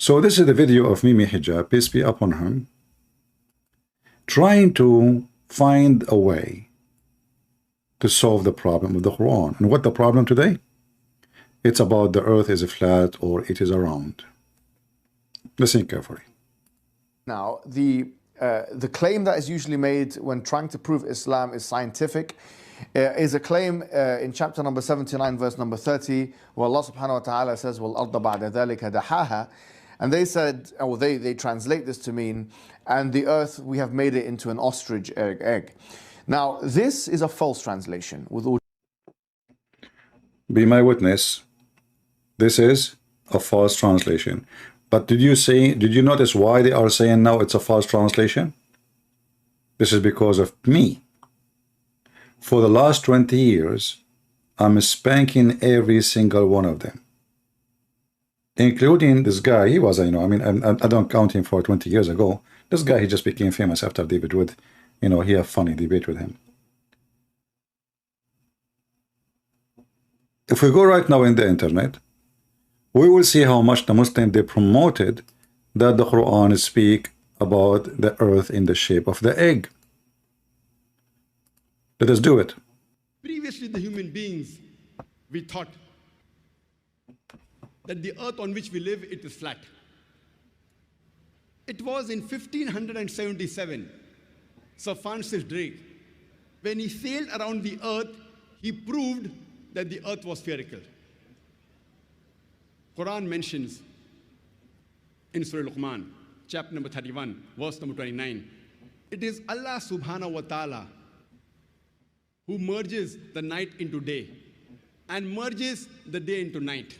So this is the video of Mimi Hijab, peace be upon him, trying to find a way to solve the problem of the Quran. And what the problem today? It's about the earth is flat or it is round. Listen carefully. Now, the claim that is usually made when trying to prove Islam is scientific is a claim in chapter number 79, verse number 30, where Allah subhanahu wa ta'ala says, وَالْأَرْضَ بَعْدَ ذَلِكَ دَحَاهَا. And they said, or they translate this to mean, and the earth, we have made it into an ostrich egg. Now, this is a false translation. With all Be my witness. This is a false translation. But did you notice why they are saying now it's a false translation? This is because of me. For the last 20 years, I'm spanking every single one of them, including this guy. He was, I don't count him for 20 years ago. This guy, he just became famous after David Wood. He had funny debate with him. If we go right now in the internet, we will see how much the Muslim, they promoted that the Quran speak about the earth in the shape of the egg. Let us do it. Previously, the human beings, we thought that the earth on which we live, it is flat. It was in 1577, Sir Francis Drake, when he sailed around the earth, he proved that the earth was spherical. Quran mentions in Surah Luqman, chapter number 31, verse number 29, it is Allah subhanahu wa ta'ala who merges the night into day and merges the day into night.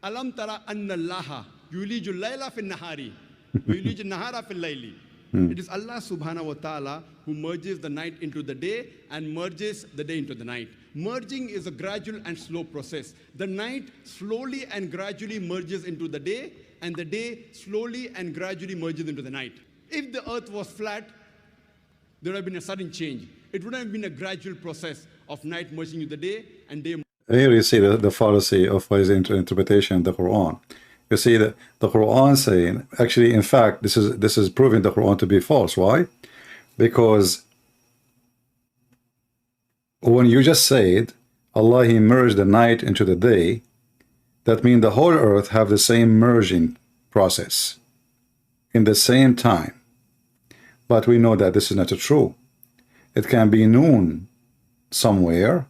Alam tara anna Allaha yuliju layla fi nahari wa yuliju nahara fi layli. It is Allah subhanahu wa ta'ala who merges the night into the day and merges the day into the night. Merging is a gradual and slow process. The night slowly and gradually merges into the day, and the day slowly and gradually merges into the night. If the earth was flat, there would have been a sudden change. It would have been a gradual process of night merging into the day and day. Here you see the fallacy of his interpretation of the Quran. You see that the Quran saying, actually, in fact, this is proving the Quran to be false. Why? Because when you just said Allah, He merged the night into the day, that means the whole earth have the same merging process in the same time. But we know that this is not true. It can be noon somewhere.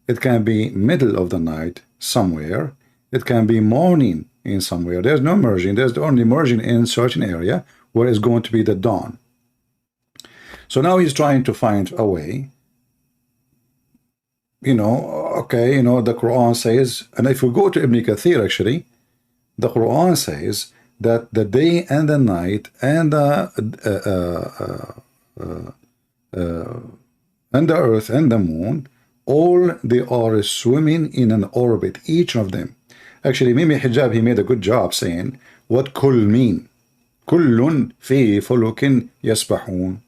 It can be middle of the night somewhere. It can be morning in somewhere. There's no merging. There's only merging in a certain area where it's going to be the dawn. So now he's trying to find a way. Okay, the Quran says, and if we go to Ibn Kathir, actually, the Quran says that the day and the night and the earth and the moon, all they are swimming in an orbit, each of them. Actually, Mimi Hijab, he made a good job saying what kul mean. Kullun fi fulukin yasbahun.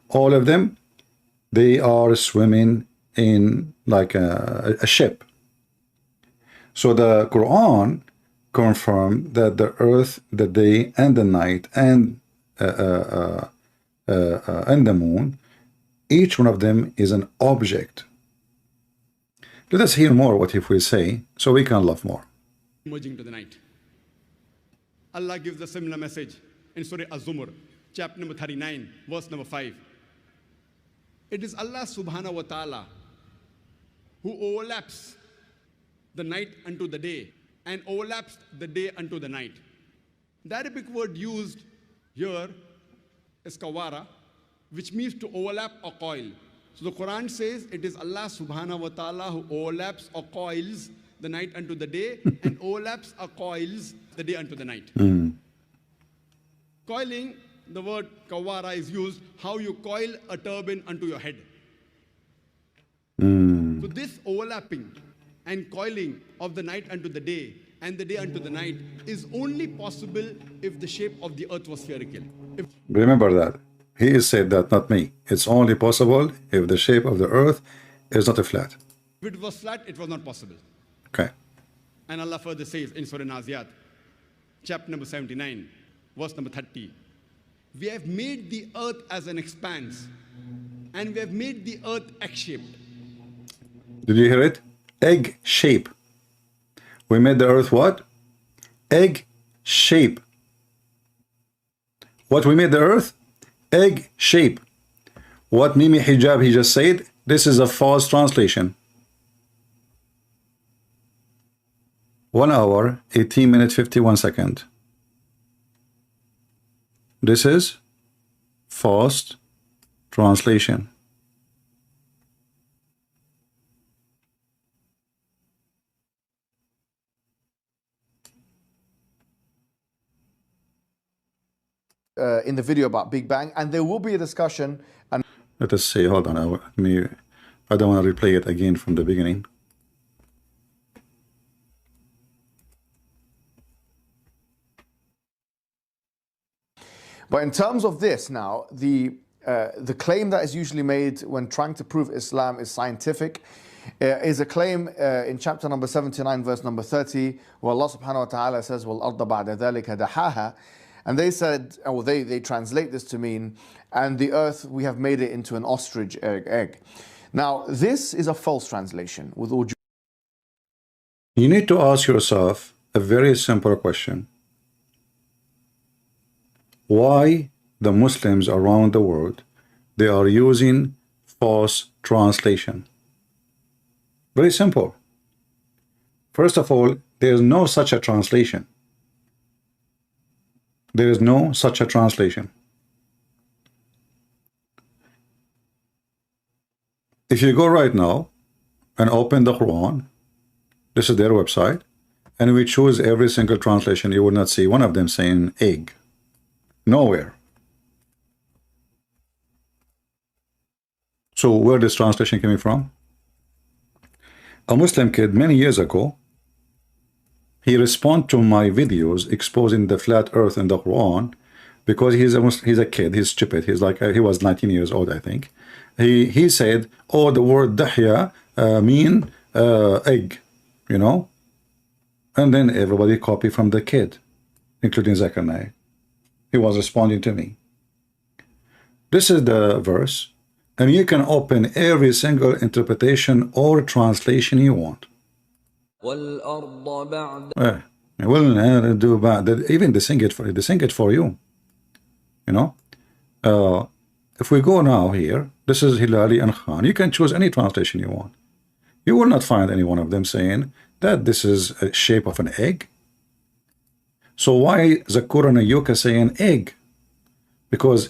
All of them, they are swimming in like a ship. So the Quran confirmed that the earth, the day and the night and the moon, each one of them is an object. Let us hear more what if we say, so we can love more. Merging to the night. Allah gives a similar message in Surah Az-Zumar, chapter number 39, verse number 5. It is Allah subhanahu wa ta'ala who overlaps the night unto the day and overlaps the day unto the night. The Arabic word used here is kawara, which means to overlap or coil. So the Quran says it is Allah subhanahu wa ta'ala who overlaps or coils the night unto the day and overlaps or coils the day unto the night. Coiling, the word kawara is used, how you coil a turban unto your head. So this overlapping and coiling of the night unto the day and the day unto the night is only possible if the shape of the earth was spherical. Remember that. He said that, not me. It's only possible if the shape of the earth is not a flat. If it was flat, it was not possible. Okay. And Allah further says in Surah Naziyat, chapter number 79, verse number 30, we have made the earth as an expanse, and we have made the earth egg-shaped. Did you hear it? Egg shape. We made the earth what? Egg shape. What we made the earth? Egg shape. What Mimi Hijab he just said, this is a false translation. 1 hour, 18 minutes, 51 seconds. This is false translation. In the video about Big Bang, and there will be a discussion. And let us see, hold on, I don't want to replay it again from the beginning. But in terms of this now, the claim that is usually made when trying to prove Islam is scientific is a claim in chapter number 79, verse number 30, where Allah subhanahu wa ta'ala says, وَالْأَرْضَ بَعْدَ ذَلِكَ دَحَاهَا. And they said, or they translate this to mean, and the earth, we have made it into an ostrich egg. Now, this is a false translation. With all you need to ask yourself a very simple question. Why the Muslims around the world, they are using false translation? Very simple. First of all, there is no such a translation. There is no such a translation. If you go right now and open the Quran, this is their website, and we choose every single translation, you will not see one of them saying egg. Nowhere. So where this translation coming from? A Muslim kid many years ago, he responded to my videos exposing the flat earth in the Quran because he's a kid, he's stupid, he's like, he was 19 years old, I think. He said, oh, the word dahya mean egg, you know? And then everybody copied from the kid, including Zakir Naik. He was responding to me. This is the verse, and you can open every single interpretation or translation you want. Even they sing it for you. You know, if we go now here, this is Hilali and Khan. You can choose any translation you want. You will not find any one of them saying that this is a shape of an egg. So why Zakir and Ayuka saying egg? Because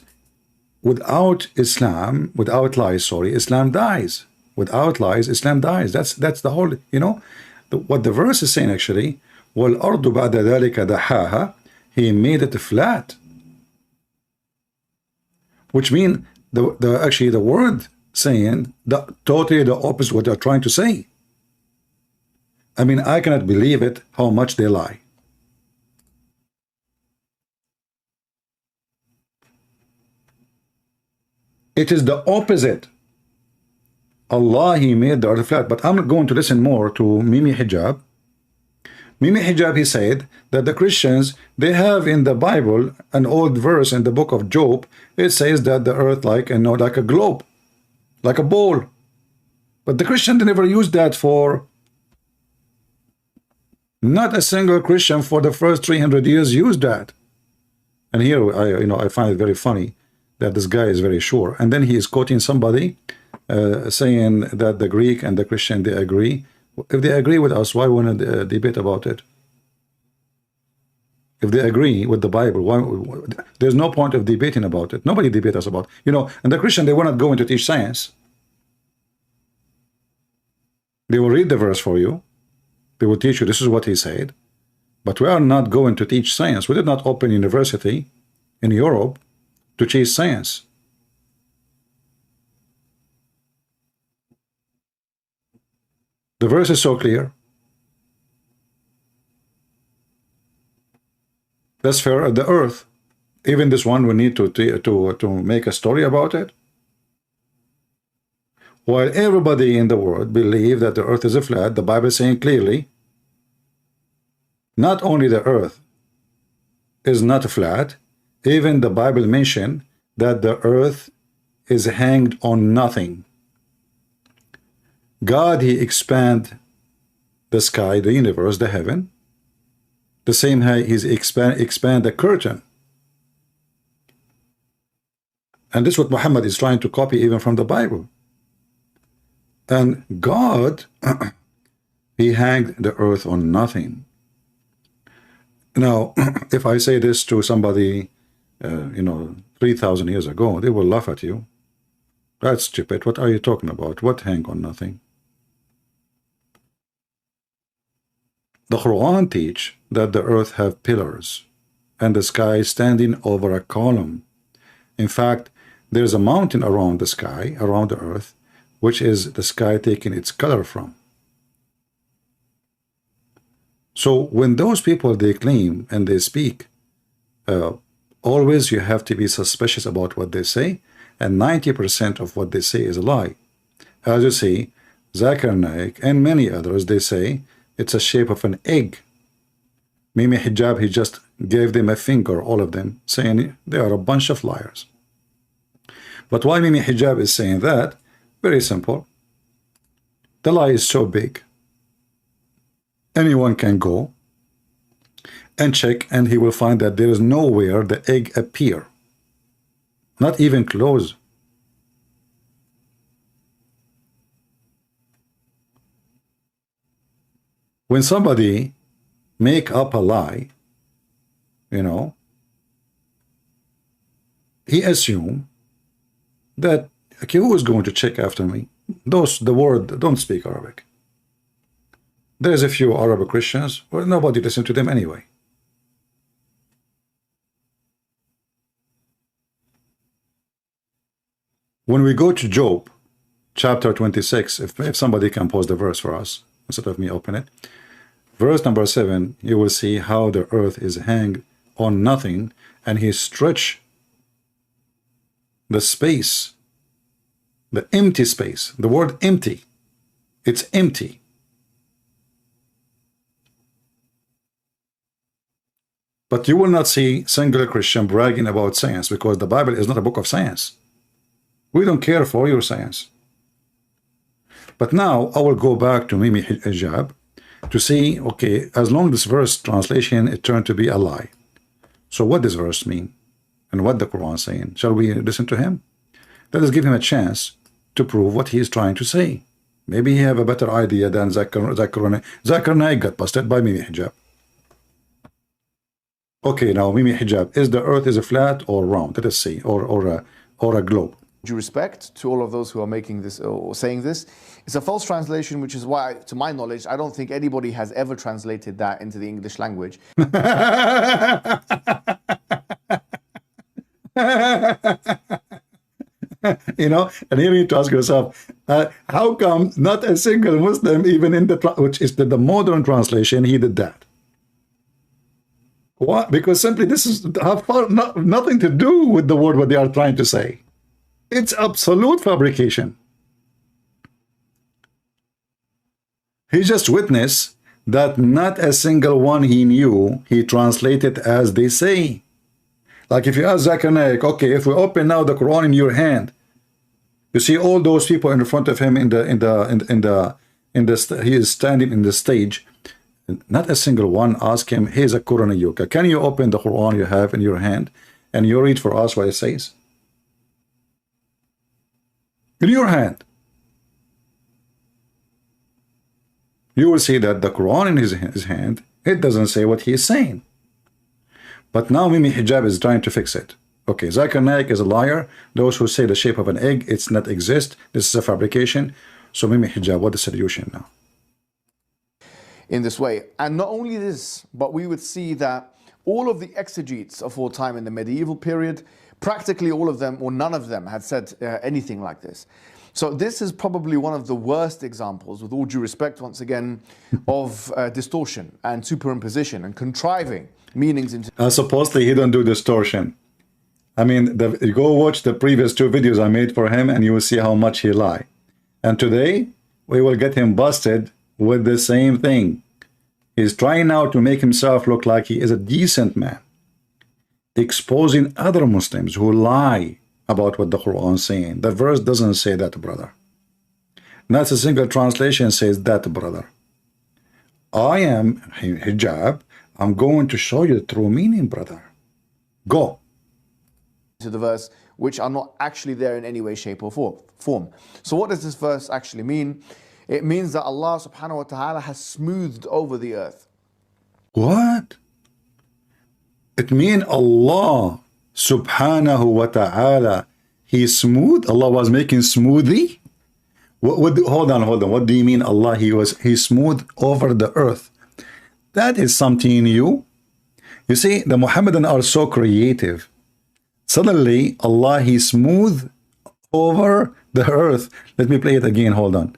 without Islam, without lies, sorry, Islam dies. Without lies, Islam dies. That's the whole, you know. What the verse is saying actually, وَالْأَرْضُ بَعْدَ ذَلِكَ دَحَاهَا, he made it flat. Which means actually the word saying totally the opposite what they're trying to say. I mean, I cannot believe it how much they lie. It is the opposite. Allah, he made the earth flat. But I'm not going to listen more to Mimi Hijab. Mimi Hijab, he said that the Christians, they have in the Bible an old verse in the book of Job. It says that the earth like a globe, like a bowl. But the Christian, they never used that for. Not a single Christian for the first 300 years used that. And here I find it very funny that this guy is very sure. And then he is quoting somebody saying that the Greek and the Christian, they agree. If they agree with us, why wouldn't they debate about it? If they agree with the Bible, why? There's no point of debating about it. Nobody debates us about, you know. And the Christian, they will not go into teach science. They will read the verse for you. They will teach you this is what he said. But we are not going to teach science. We did not open university in Europe to teach science. The verse is so clear. That's fair. The earth, even this one, we need to make a story about it. While everybody in the world believe that the earth is a flat, the Bible is saying clearly Not only the earth is not flat, even the Bible mentioned that the earth is hanged on nothing. God, he expand the sky, the universe, the heaven, the same way he's expand the curtain. And this is what Muhammad is trying to copy even from the Bible. And God, he hanged the earth on nothing. Now, if I say this to somebody, 3,000 years ago, they will laugh at you. That's stupid. What are you talking about? What hang on nothing? The Quran teach that the earth have pillars and the sky standing over a column. In fact, there's a mountain around the sky, around the earth, which is the sky taking its color from. So when those people, they claim and they speak, always you have to be suspicious about what they say, and 90% of what they say is a lie. As you see, Zakir Naik and many others, they say it's a shape of an egg. Mimi Hijab, he just gave them a finger, all of them, saying they are a bunch of liars. But why Mimi Hijab is saying that? Very simple. The lie is so big. Anyone can go and check, and he will find that there is nowhere the egg appear. Not even close. When somebody make up a lie, he assume that, okay, who is going to check after me? The word don't speak Arabic. There's a few Arab Christians, well, nobody listen to them anyway. When we go to Job, chapter 26, if somebody can pause the verse for us, instead of me open it, verse number 7, you will see how the earth is hanged on nothing, and he stretched the space, the empty space, the word empty, it's empty. But you will not see single Christian bragging about science, because the Bible is not a book of science. We don't care for your science. But now I will go back to Mimi Hijab to see, okay, as long as this verse translation, it turned to be a lie. So what does verse mean? And what the Quran is saying? Shall we listen to him? Let us give him a chance to prove what he is trying to say. Maybe he have a better idea than Zakir Naik got busted by Mimi Hijab. Okay, now Mimi Hijab, is the earth is a flat or round? Let us see, or a globe. Due respect to all of those who are making this or saying this, it's a false translation, which is why, to my knowledge, I don't think anybody has ever translated that into the English language. And you need to ask yourself, how come not a single Muslim, even in which is the modern translation, he did that? What? Because simply this is nothing to do with the word what they are trying to say. It's absolute fabrication. He just witnessed that not a single one he knew, he translated as they say. Like if you ask Zakir Naik, okay, if we open now the Quran in your hand, you see all those people in front of him he is standing in the stage. Not a single one asked him, here's a Quran Yuka. Can you open the Quran you have in your hand and you read for us what it says? In your hand. You will see that the Quran in his hand, it doesn't say what he is saying. But now Mimi Hijab is trying to fix it. Okay, Zakir Naik is a liar. Those who say the shape of an egg, it's not exist. This is a fabrication. So Mimi Hijab, what is the solution now? In this way. And not only this, but we would see that all of the exegetes of all time in the medieval period, practically all of them or none of them had said anything like this. So this is probably one of the worst examples, with all due respect once again, of distortion and superimposition and contriving meanings into... Supposedly he don't do distortion. I mean, go watch the previous 2 videos I made for him and you will see how much he lie. And today we will get him busted with the same thing. He's trying now to make himself look like he is a decent man, exposing other Muslims who lie about what the Quran is saying. The verse doesn't say that, brother. Not a single translation says that, brother. I am hijab. I'm going to show you the true meaning, brother. Go. To the verse, which are not actually there in any way, shape, or form. So what does this verse actually mean? It means that Allah subhanahu wa ta'ala has smoothed over the earth. What? It means Allah subhanahu wa ta'ala, He smooth? Allah was making smoothie? Hold on. What do you mean Allah, He smooth over the earth? That is something new. You see, the Muhammadans are so creative. Suddenly, Allah, He smooth over the earth. Let me play it again. Hold on.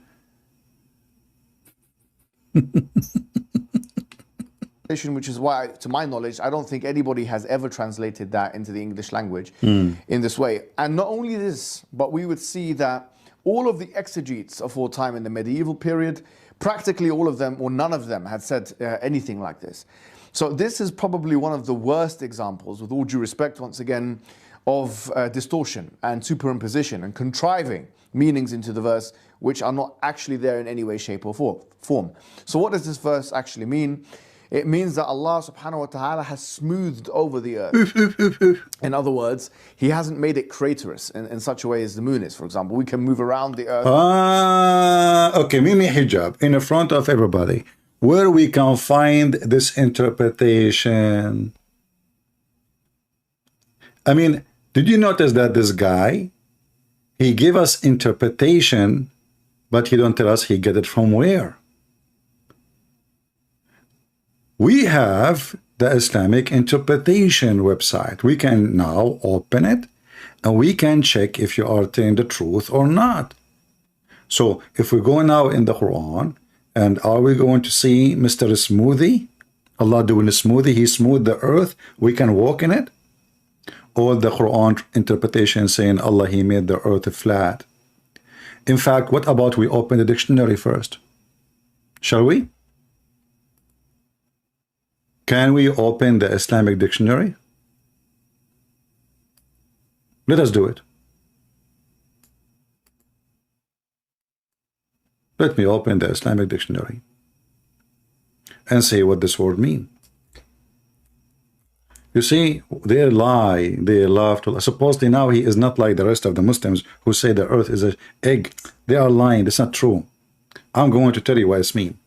Which is why, to my knowledge, I don't think anybody has ever translated that into the English language in this way. And not only this, but we would see that all of the exegetes of all time in the medieval period, practically all of them or none of them had said anything like this. So this is probably one of the worst examples, with all due respect once again, of distortion and superimposition and contriving meanings into the verse which are not actually there in any way, shape, or form. So what does this verse actually mean? It means that Allah subhanahu wa ta'ala has smoothed over the earth. In other words, He hasn't made it craterous in such a way as the moon is, for example. We can move around the earth. Okay, Mimi Hijab, in front of everybody, where we can find this interpretation. I mean, did you notice that this guy, he gave us interpretation, but he don't tell us he get it from where? We have the Islamic interpretation website. We can now open it and we can check if you are telling the truth or not. So if we go now in the Quran, and are we going to see Mr. Smoothie? Allah doing a smoothie, He smoothed the earth, we can walk in it? Or the Quran interpretation saying Allah, He made the earth flat? In fact, what about we open the dictionary first? Shall we? Can we open the Islamic dictionary? Let us do it. Let me open the Islamic dictionary and see what this word means. You see, they lie, they love to lie. Supposedly now he is not like the rest of the Muslims who say the earth is an egg. They are lying. That's not true. I'm going to tell you what it means.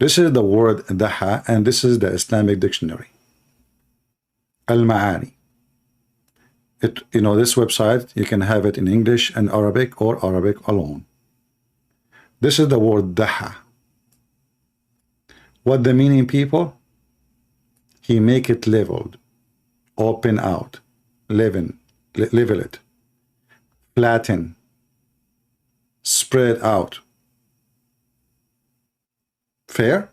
This is the word daha, and this is the Islamic dictionary. Al-Ma'ani. You know, this website, you can have it in English and Arabic or Arabic alone. This is the word daha. What the meaning, people? He make it leveled, open out, level it, flatten, spread out. Fair?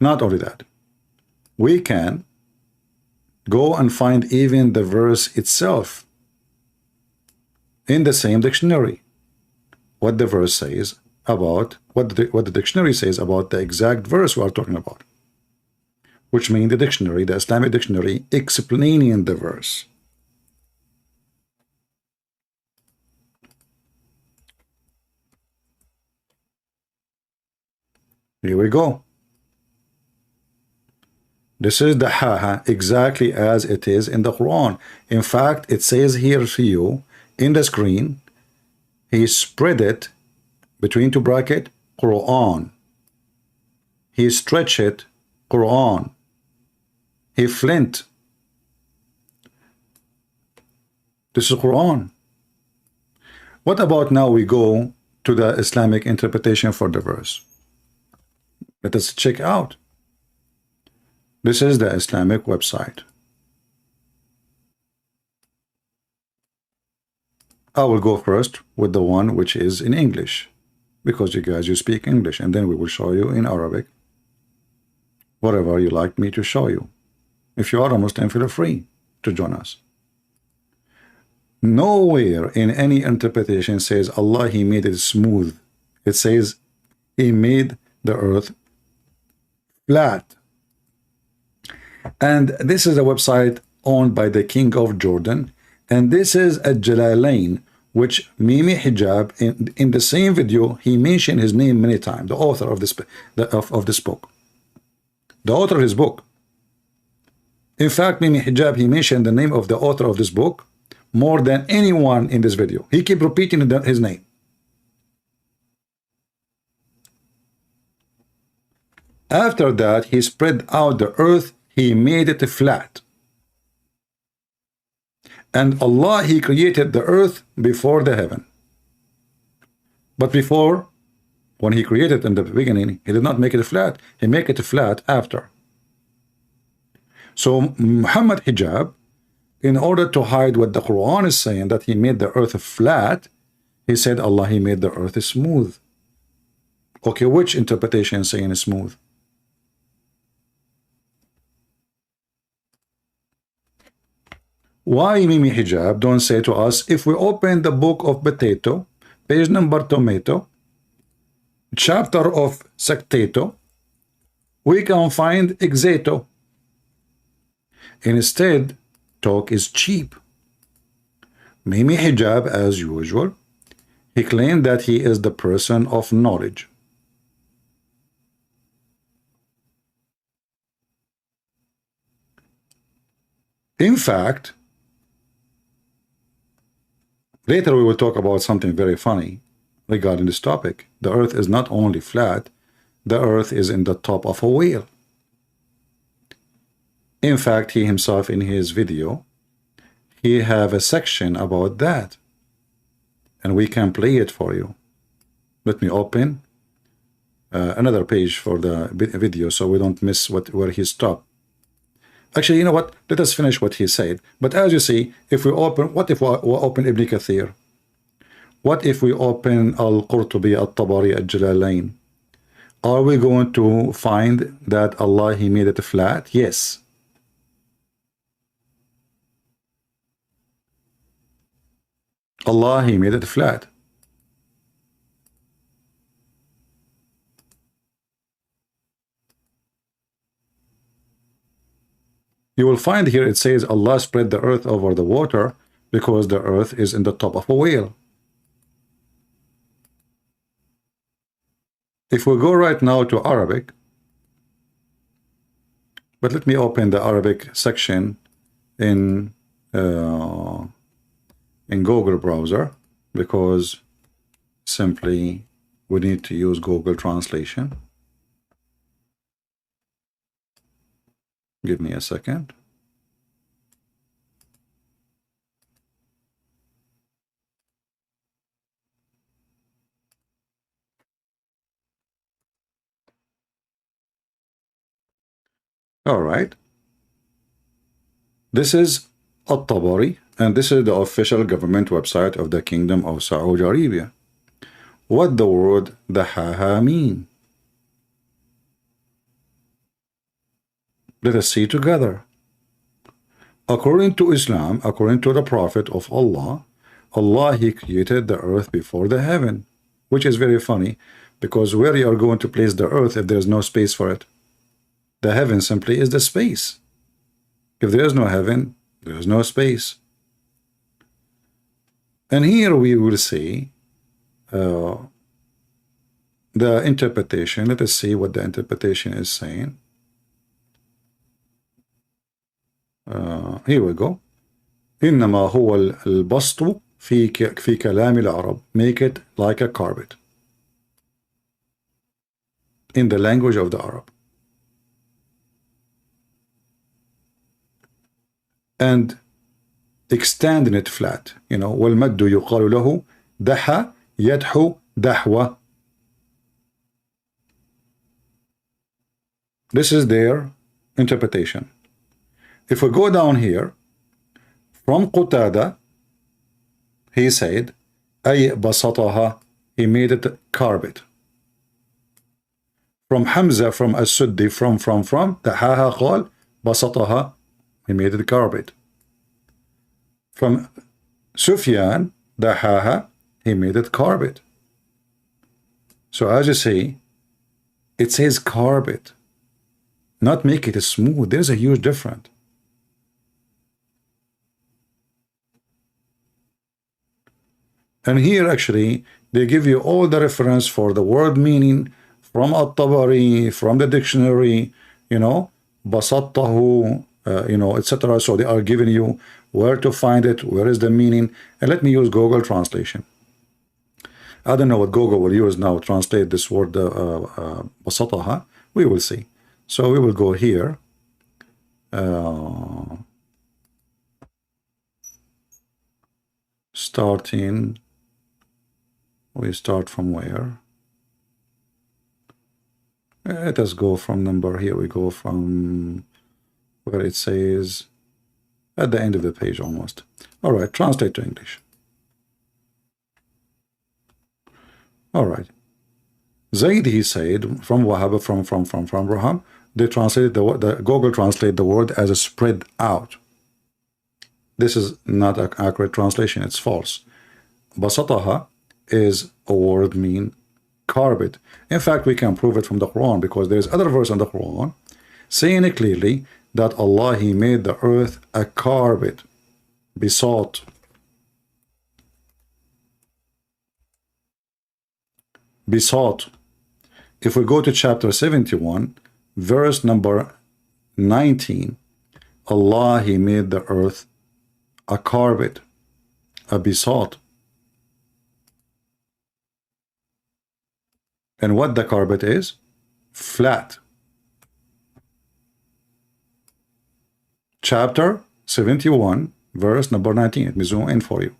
Not only that, we can go and find even the verse itself in the same dictionary. What the verse says about, what the dictionary says about the exact verse we are talking about. Which means the dictionary, the Islamic dictionary, explaining the verse. Here we go. This is the ha exactly as it is in the Quran. In fact, it says here for you in the screen, He spread it between two brackets, Quran. He stretched it, Quran. He flint. This is Quran. What about now we go to the Islamic interpretation for the verse? Let us check out. This is the Islamic website. I will go first with the one which is in English, because you guys, you speak English, and then we will show you in Arabic whatever you like me to show you. If you are a Muslim, feel free to join us. Nowhere in any interpretation says Allah, He made it smooth. It says He made the earth flat. And this is a website owned by the King of Jordan, and this is a Jalalain, which Mimi Hijab, in the same video, he mentioned his name many times, the author of this book, the author of his book. In fact, Mimi Hijab, he mentioned the name of the author of this book more than anyone in this video. He keep repeating his name. After that, he spread out the earth, he made it flat. And Allah, he created the earth before the heaven. But before, when he created in the beginning, he did not make it flat. He made it flat after. So Muhammad Hijab, in order to hide what the Quran is saying, that he made the earth flat, he said Allah, he made the earth smooth. Okay, which interpretation is saying smooth? Why Mimi Hijab don't say to us, if we open the book of potato, page number tomato, chapter of sectato, we can find exato. Instead, talk is cheap. Mimi Hijab, as usual, he claimed that he is the person of knowledge. In fact, later we will talk about something very funny regarding this topic. The earth is not only flat, the earth is in the top of a wheel. In fact, he himself in his video, he have a section about that. And we can play it for you. Let me open another page for the video so we don't miss where he stopped. Actually, you know what? Let us finish what he said. But as you see, if we open, what if we open Ibn Kathir? What if we open Al-Qurtubi, Al-Tabari, Al-Jalalain? Are we going to find that Allah, he made it flat? Yes. Allah, he made it flat. You will find here it says Allah spread the earth over the water because the earth is in the top of a whale. If we go right now to Arabic, but let me open the Arabic section in Google browser, because simply we need to use Google translation. Give me a second. All right. This is At-Tabari, and this is the official government website of the Kingdom of Saudi Arabia. What the word Dahaha mean? Let us see together. According to Islam, according to the Prophet of Allah, Allah, he created the earth before the heaven, which is very funny, because where you are going to place the earth if there is no space for it? The heaven simply is the space. If there is no heaven, there is no space. And here we will see the interpretation. Let us see what the interpretation is saying. Here we go. إنما هو البسط في كلام العرب. Make it like a carpet. In the language of the Arab. And extending it flat. You know, والمد يقال له دحى يدحو دحوة. This is their interpretation. If we go down here, from Qutada, he said, أي بسطها, he made it carpet. From Hamza, from As-Suddi, from, دحاها قال بسطها, he made it carpet. From Sufyan, دحاها, he made it carpet. So as you see, it says carpet. not make it smooth. There's a huge difference. And here actually they give you all the reference for the word meaning from At-Tabari, from the dictionary, you know, Basattahu, you know, etc. So they are giving you where to find it, where is the meaning. And let me use Google translation. I don't know what Google will use now to translate this word Basataha. We will see. So we will go here. Starting, we start from where? Let us go from number, here we go from where it says at the end of the page almost. All right, translate to English. All right. Zaid, he said, from Wahab, from Raham, they translated the Google translate the word as a spread out. This is not an accurate translation, it's false. Basataha is a word mean carpet. In fact, we can prove it from the Quran, because there's other verse in the Quran saying it clearly that Allah, he made the earth a carpet, besought. Besought. If we go to chapter 71, verse number 19, Allah, he made the earth a carpet, a besought. And what the carpet is? Flat. Chapter 71, verse number 19. Let me zoom in for you.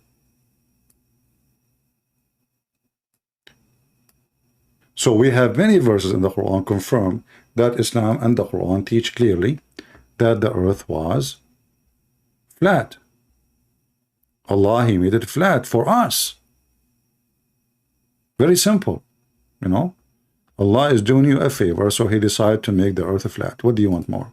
So we have many verses in the Quran confirm that Islam and the Quran teach clearly that the earth was flat. Allah, he made it flat for us. Very simple. You know, Allah is doing you a favor, so he decided to make the earth flat. What do you want more?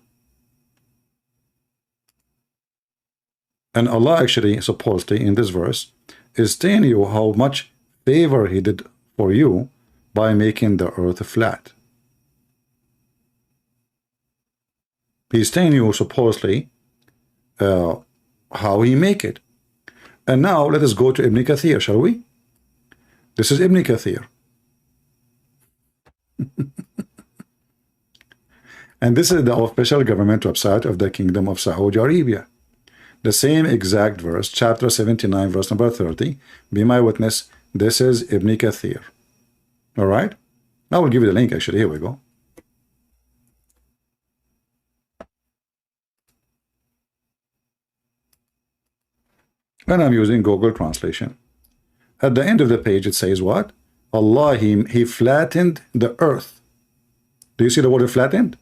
And Allah actually, supposedly, in this verse, is telling you how much favor he did for you by making the earth flat. He's telling you, supposedly, how he make it. And now let us go to Ibn Kathir, shall we? This is Ibn Kathir. And this is the official government website of the Kingdom of Saudi Arabia. The same exact verse, chapter 79, verse number 30. Be my witness, this is Ibn Kathir. All right? I will give you the link, actually. Here we go. And I'm using Google Translation. At the end of the page, it says what? Allah, he flattened the earth. Do you see the word flattened?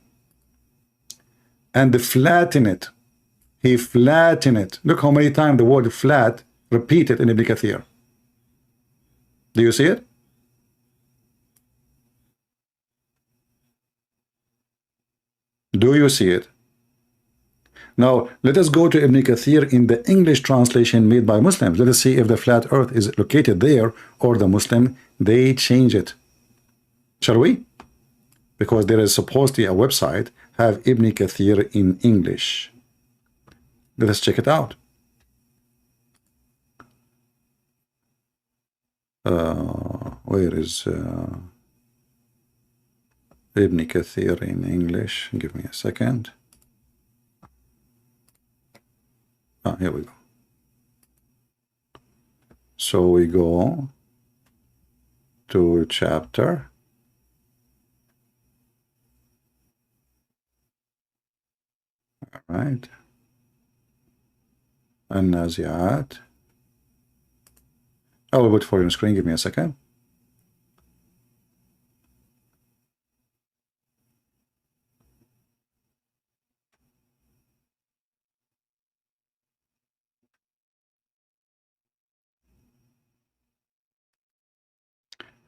And the flatten it. He flattened it. Look how many times the word flat repeated in Ibn Kathir. Do you see it? Do you see it? Now, let us go to Ibn Kathir in the English translation made by Muslims. Let us see if the flat earth is located there or the Muslim, they change it. Shall we? Because there is supposedly a website have Ibn Kathir in English. Let us check it out. Where is Ibn Kathir in English? Give me a second. Here we go. So we go to chapter. All right. An-Nazi'at. I will put for you on screen. Give me a second.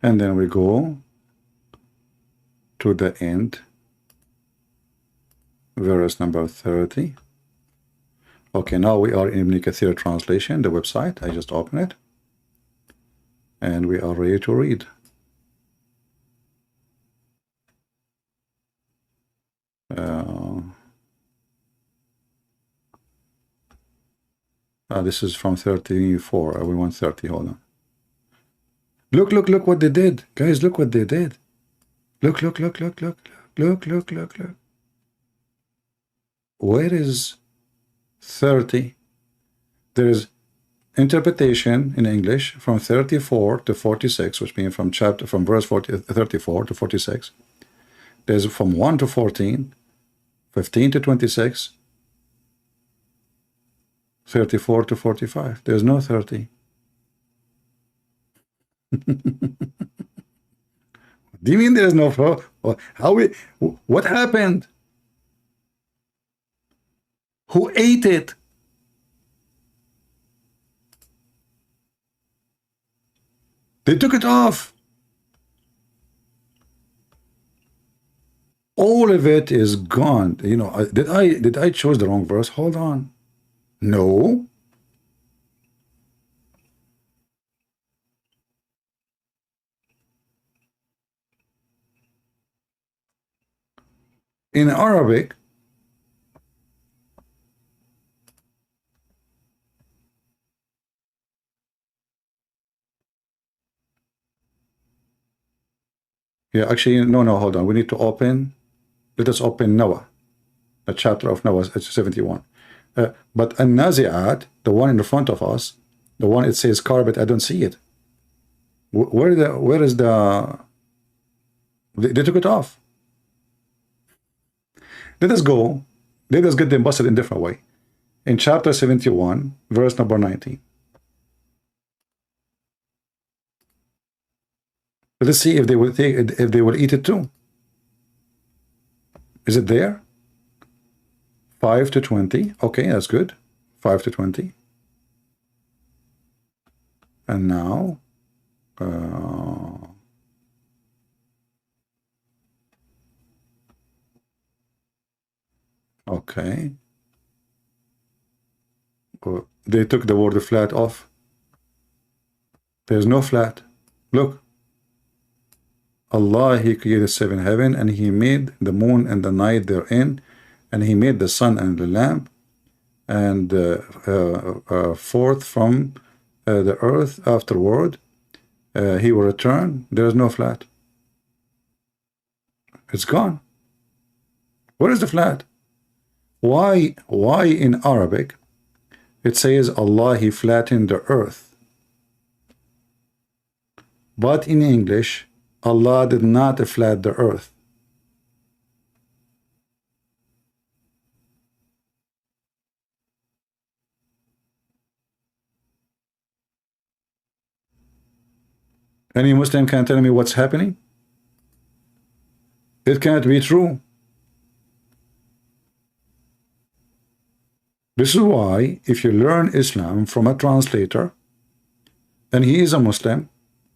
And then we go to the end, verse number 30. Okay, now we are in Ibn Kathir translation, the website. I just open it. And we are ready to read. This is from 34. We want 30. Hold on. Look what they did. Guys, look what they did. Look. Where is 30? There is interpretation in English from 34 to 46, which means from verse 34 to 46. There's from 1 to 14, 15 to 26, 34 to 45. There's no 30. Do you mean there's no flow? What happened? Who ate it? They took it off. All of it is gone. You know, did I choose the wrong verse? Hold on. No. In Arabic, yeah, actually, no, hold on. We need to open. Let us open Noah, the chapter of Noah, 71. But An-Nazi'at, the one in the front of us, the one it says carpet, I don't see it. Where is the? They took it off. Let us go. Let us get them busted in a different way. In chapter 71, verse number 19. Let us see if they will take it, if they will eat it too. Is it there? 5 to 20. Okay, that's good. 5 to 20. And now, okay. They took the word flat off. There's no flat. Look. Allah, He created 7 heaven, and He made the moon and the night therein, and He made the sun and the lamp, and forth from the earth afterward, He will return. There is no flat. It's gone. Where is the flat? Why in Arabic it says Allah, He flattened the earth, but in English Allah did not flat the earth? Any Muslim can tell me what's happening? It can't be true. This is why if you learn Islam from a translator and he is a Muslim,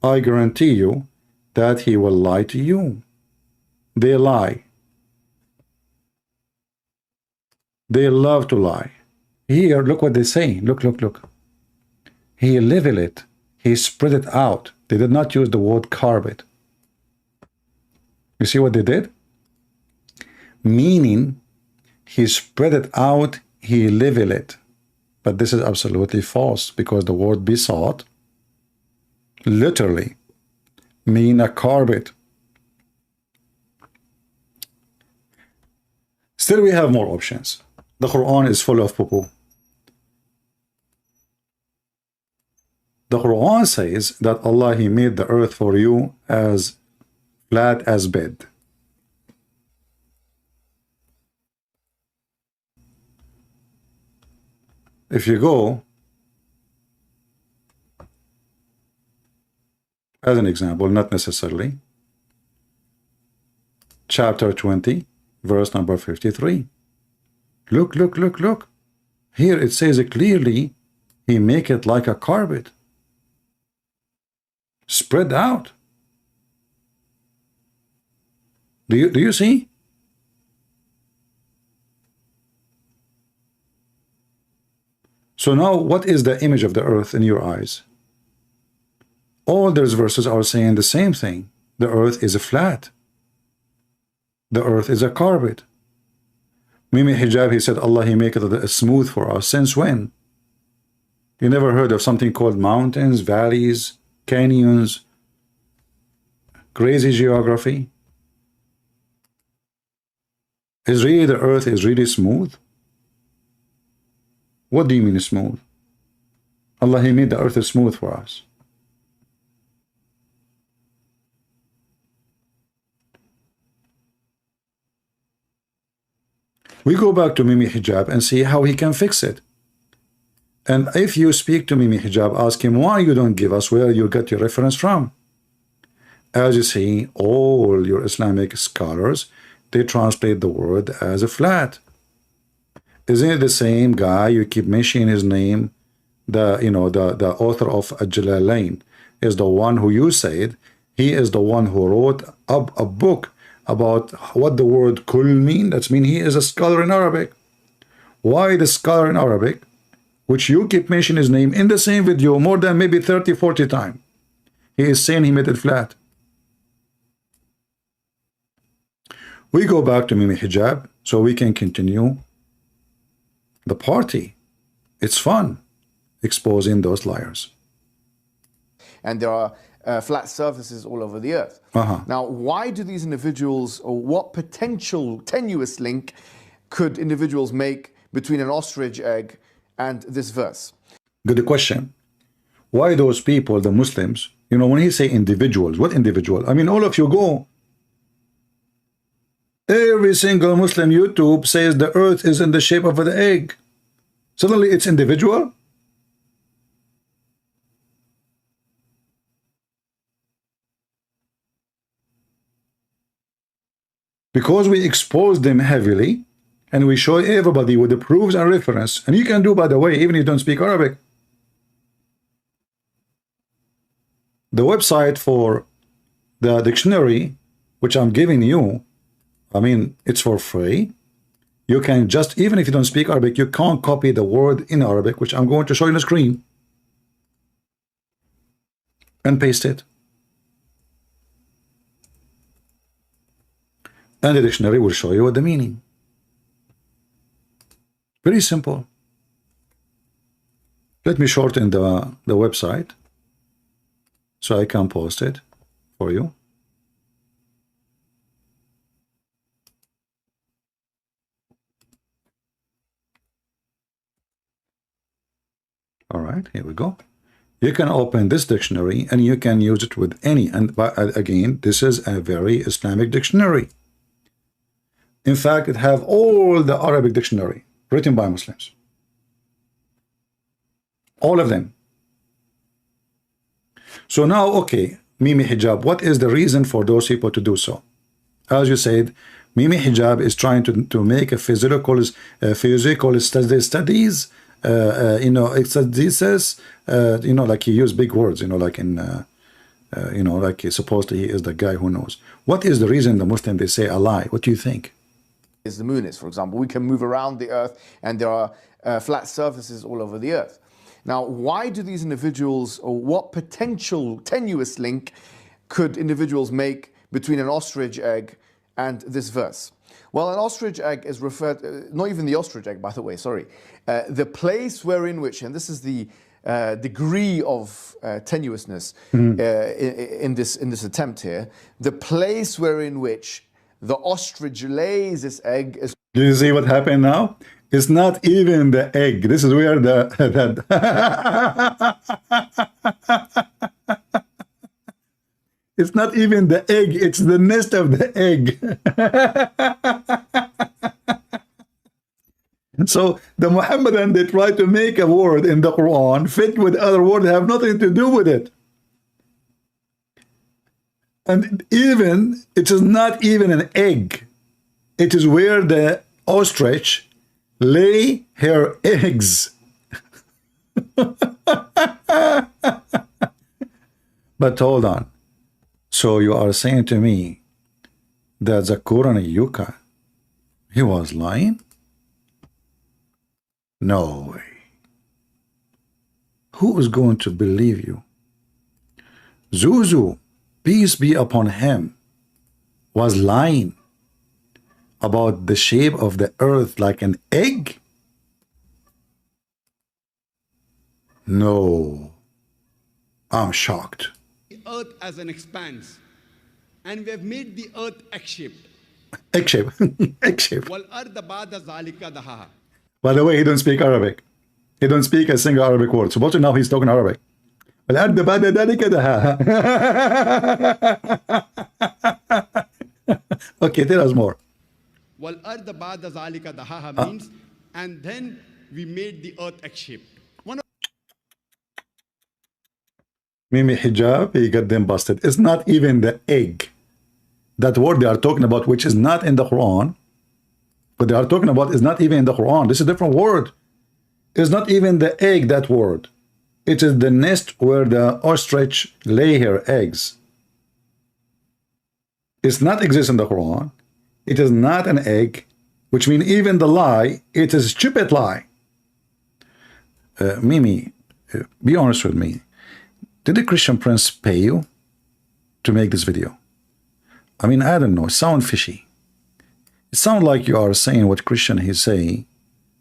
I guarantee you that he will lie to you. They lie. They love to lie. Here, look what they say. Look. He level it. He spread it out. They did not use the word carpet. You see what they did? Meaning, he spread it out, he level it. But this is absolutely false, because the word besought literally mean a carpet. Still, we have more options. The Quran is full of poo-poo. The Quran says that Allah, He made the earth for you as flat as bed. If you go, as an example, not necessarily, chapter 20, verse number 53. Look. Here it says it clearly, He make it like a carpet. Spread out. Do you see? So now, what is the image of the earth in your eyes? All those verses are saying the same thing. The earth is a flat. The earth is a carpet. Mimi Hijab, he said, Allah, He make it smooth for us. Since when? You never heard of something called mountains, valleys, canyons, crazy geography? Is really the earth is really smooth? What do you mean smooth? Allah, He made the earth smooth for us. We go back to Mimi Hijab and see how he can fix it. And if you speak to Mimi Hijab, ask him why you don't give us where you get your reference from. As you see, all your Islamic scholars, they translate the word as a flat. Isn't it the same guy you keep mentioning his name? The author of Al-Jalalain is the one who you said he is the one who wrote up a book about what the word kul mean. That's mean he is a scholar in Arabic. Why the scholar in Arabic, which you keep mentioning his name in the same video more than maybe 30, 40 times, he is saying he made it flat? We go back to Mimi Hijab so we can continue the party. It's fun exposing those liars. And there are flat surfaces all over the earth. Now, why do these individuals, or what potential tenuous link could individuals make between an ostrich egg and this verse? Good question. Why those people, the Muslims, when he say individuals, what individual? I mean, all of you go. Every single Muslim YouTube says the earth is in the shape of an egg. Suddenly it's individual? Because we expose them heavily and we show everybody with the proofs and reference, and you can do, by the way, even if you don't speak Arabic. The website for the dictionary, which I'm giving you, I mean, it's for free. You can just, even if you don't speak Arabic, you can't copy the word in Arabic, which I'm going to show you on the screen, and paste it. And the dictionary will show you what the meaning. Very simple. Let me shorten the website so I can post it for you. All right, here we go. You can open this dictionary and you can use it with any, and again, this is a very Islamic dictionary. In fact, it have all the Arabic dictionary written by Muslims. All of them. So now, okay, Mimi Hijab, what is the reason for those people to do so? As you said, Mimi Hijab is trying to make a physical studies, exegesis, like he used big words, like in, like he supposedly he is the guy who knows. What is the reason the Muslim, they say a lie? What do you think? The moon is, for example, we can move around the earth and there are flat surfaces all over the earth. Now, why do these individuals, or what potential tenuous link could individuals make between an ostrich egg and this verse? Well, an ostrich egg is referred, not even the ostrich egg, by the way, sorry. The place wherein which, and this is the degree of tenuousness in this attempt here, the place wherein which the ostrich lays its egg is... Do you see what happened now? It's not even the egg. This is where it's not even the egg, it's the nest of the egg. So the Muhammadan, they try to make a word in the Quran fit with other words, have nothing to do with it. And even, it is not even an egg. It is where the ostrich lay her eggs. But hold on. So you are saying to me that Zakir Naik, he was lying? No way. Who is going to believe you? Zuzu, peace be upon him, was lying about the shape of the earth like an egg? No. I'm shocked. The earth as an expanse, and we have made the earth egg-shaped. Egg-shape. Egg-shape. وَالْأَرْضَ بَعْدَ ذَلِكَ دَحَاهَا. By the way, he don't speak Arabic. He don't speak a single Arabic word. So now he's talking Arabic. والأرض بعد ذلك دحاها. Okay, tell us more. وَالْأَرْضَ بَعْدَ ذَلِكَ دَحَاهَا means, and then we made the earth egg-shaped. Mimi Hijab, he got them busted. It's not even the egg. That word they are talking about, which is not in the Quran, what they are talking about is not even in the Quran. This is a different word. It's not even the egg, that word. It is the nest where the ostrich lay her eggs. It's not exist in the Quran. It is not an egg, which means even the lie, it is a stupid lie. Mimi, be honest with me. Did the Christian Prince pay you to make this video? I mean, I don't know. It sounds fishy. It sounds like you are saying what Christian he's saying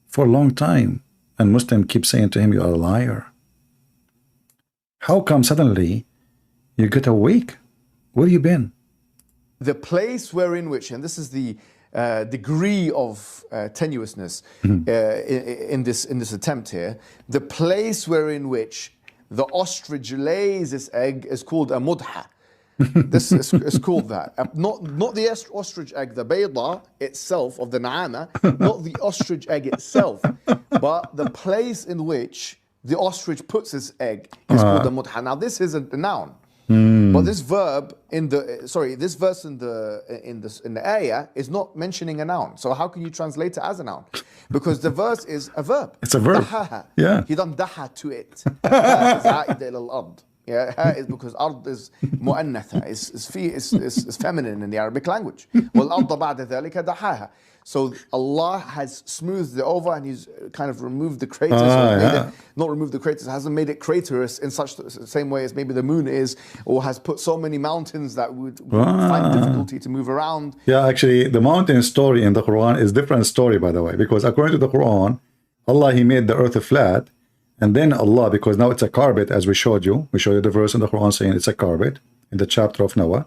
for a long time, and Muslim keep saying to him, you are a liar. How come suddenly you get awake? Where you been? The place wherein which, and this is the degree of tenuousness in this attempt here, the place wherein which the ostrich lays its egg is called a mudha. This is called that. Not the ostrich egg, the bayda itself of the na'ama, not the ostrich egg itself, but the place in which the ostrich puts its egg is called the mudha. Now this is a noun. But this verb in the this verse in the ayah is not mentioning a noun. So how can you translate it as a noun? Because the verse is a verb. It's a verb. Dahaha. Yeah. He done daha to it. Ha is عائدة إلى الأرض. Yeah, ha is because ard is mu'annatha, is feminine in the Arabic language. وَالْأَرْضَ بَعْدَ ذَلِكَ دَحَاهَا. So Allah has smoothed it over and He's kind of removed the craters. Not removed the craters, hasn't made it craterous in such the same way as maybe the moon is, or has put so many mountains that would find difficulty to move around. Yeah, actually, the mountain story in the Quran is different story, by the way, because according to the Quran, Allah, He made the earth flat, and then Allah, because now it's a carpet, as we showed you the verse in the Quran saying it's a carpet in the chapter of Noah,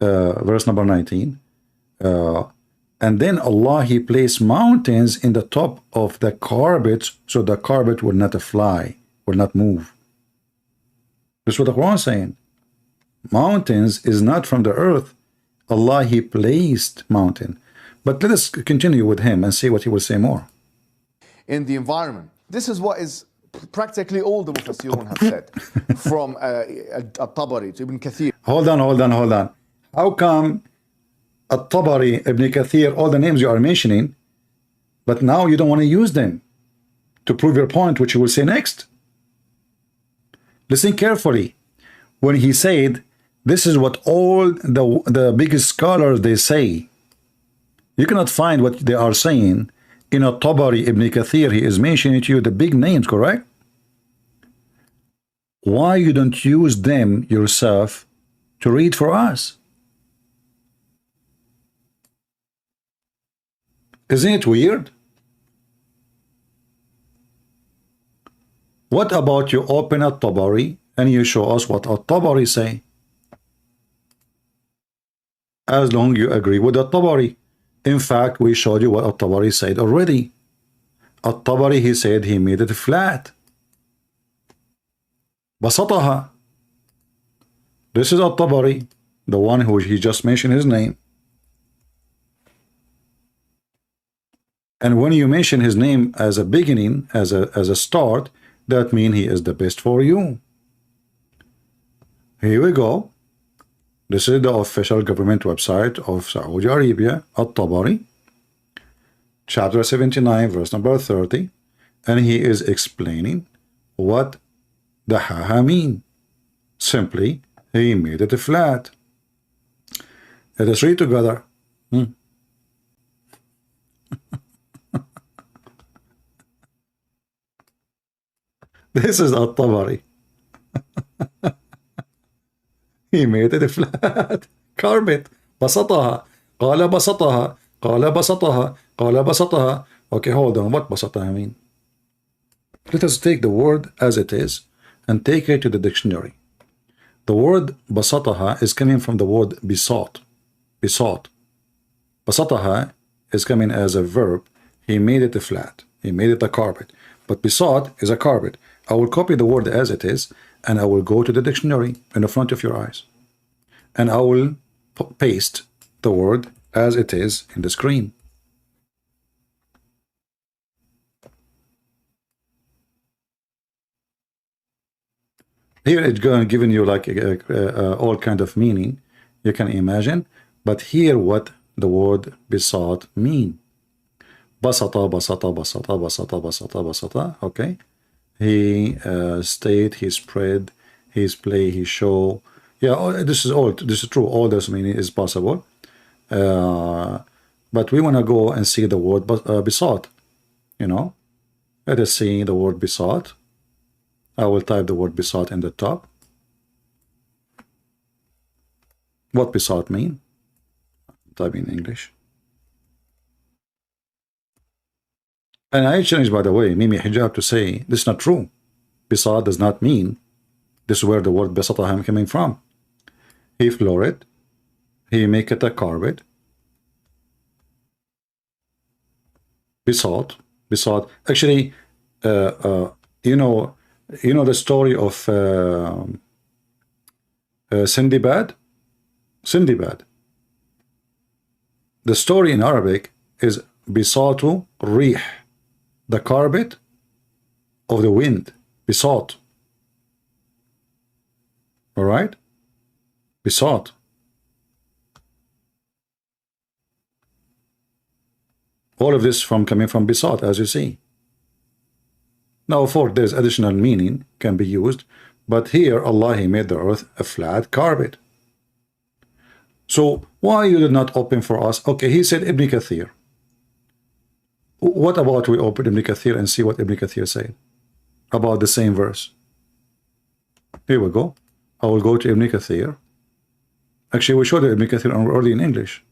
verse number 19. And then Allah, He placed mountains in the top of the carpet, so the carpet will not fly, will not move. That's what the Quran is saying. Mountains is not from the earth. Allah, He placed mountain. But let us continue with him and see what he will say more. In the environment. This is what is practically all the Mufassirun have said, from At-Tabari to Ibn Kathir. Hold on. How come At-Tabari, Ibn Kathir, all the names you are mentioning, but now you don't want to use them to prove your point, which you will say next? Listen carefully. When he said, this is what all the biggest scholars, they say. You cannot find what they are saying in At-Tabari, Ibn Kathir. He is mentioning to you the big names, correct? Why you don't use them yourself to read for us? Isn't it weird? What about you open At-Tabari and you show us what At-Tabari say? As long as you agree with At-Tabari. In fact, we showed you what At-Tabari said already. At-Tabari, he said he made it flat. بسطها. This is At-Tabari, the one who he just mentioned his name. And when you mention his name as a beginning, as a start, that means he is the best for you. Here we go. This is the official government website of Saudi Arabia, At-Tabari, chapter 79, verse number 30, and he is explaining what the haha mean. Simply, he made it flat. Let us read together. This is At-Tabari. He made it flat. Carpet. بسطها. قال بسطها. قال بسطها. قال بسطها. Okay, hold on. What بسطها mean? Let us take the word as it is and take it to the dictionary. The word basataha is coming from the word bisat. Bisat. Basataha is coming as a verb. He made it a flat. He made it a carpet. But bisat is a carpet. I will copy the word as it is, and I will go to the dictionary in the front of your eyes. And I will paste the word as it is in the screen. Here it's giving you like all kind of meaning you can imagine, but here what the word bisat mean. Basata, basata, basata, basata, basata, basata. Okay, he stayed, he spread, his play, he show. Yeah, this is true. All this meaning is possible, but we want to go and see the word bisat. You know, let us see the word bisat. I will type the word bisat in the top. What bisat mean? Type in English. And I challenge, by the way, Mimi Hijab to say this is not true. Bisat does not mean this is where the word basata coming from. He floor it. He make it a carpet. Bisat. Bisat. Actually, you know the story of Sindibad? Sindibad. The story in Arabic is Bisatu Rih, the carpet of the wind. Bisat. All right? Bisat. All of this coming from Bisat, as you see. Now, for there's additional meaning can be used, but here Allah, He made the earth a flat carpet. So why you did not open for us? Okay, he said Ibn Kathir. What about we open Ibn Kathir and see what Ibn Kathir said about the same verse? Here we go. I will go to Ibn Kathir. Actually, we showed Ibn Kathir already in English.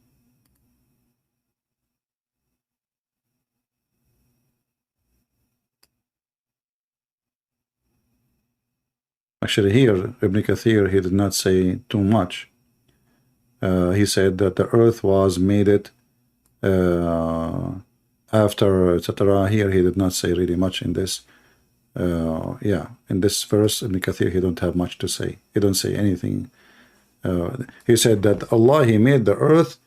Actually, here, Ibn Kathir, he did not say too much. He said that the earth was made it after, etc. Here, he did not say really much in this. Yeah, in this verse, Ibn Kathir, he don't have much to say. He don't say anything. He said that Allah, He made the earth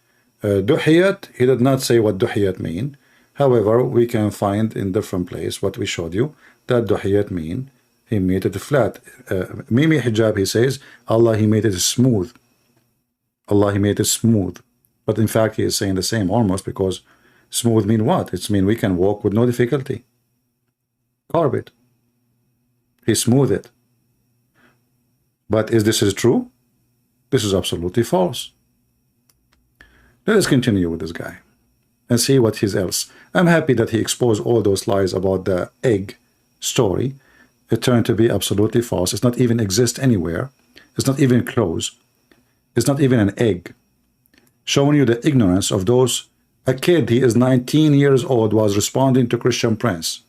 duhiyat. He did not say what duhiyat mean. However, we can find in different place what we showed you, that duhiyat mean He made it flat. Mimi Hijab, he says, Allah, He made it smooth. Allah, He made it smooth. But in fact, he is saying the same almost, because smooth mean what? It's mean we can walk with no difficulty. Carpet. He smoothed it. But is this true? This is absolutely false. Let us continue with this guy and see what he's else. I'm happy that he exposed all those lies about the egg story. It turned to be absolutely false. It's not even exist anywhere. It's not even close. It's not even an egg. Showing you the ignorance of those. A kid, he is 19 years old, was responding to Christian Prince.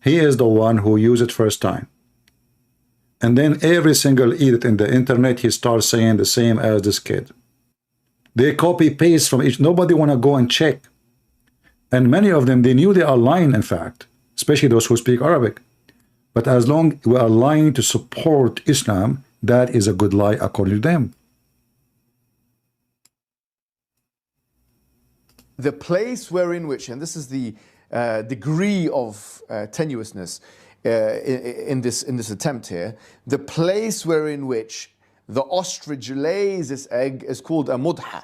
He is the one who used it first time. And then every single idiot in the internet, he starts saying the same as this kid. They copy paste from each. Nobody want to go and check. And many of them, they knew they are lying, in fact, especially those who speak Arabic. But as long we are lying to support Islam, that is a good lie according to them. The place wherein which, and this is the degree of tenuousness in this attempt here, the place wherein which the ostrich lays its egg is called a mudha.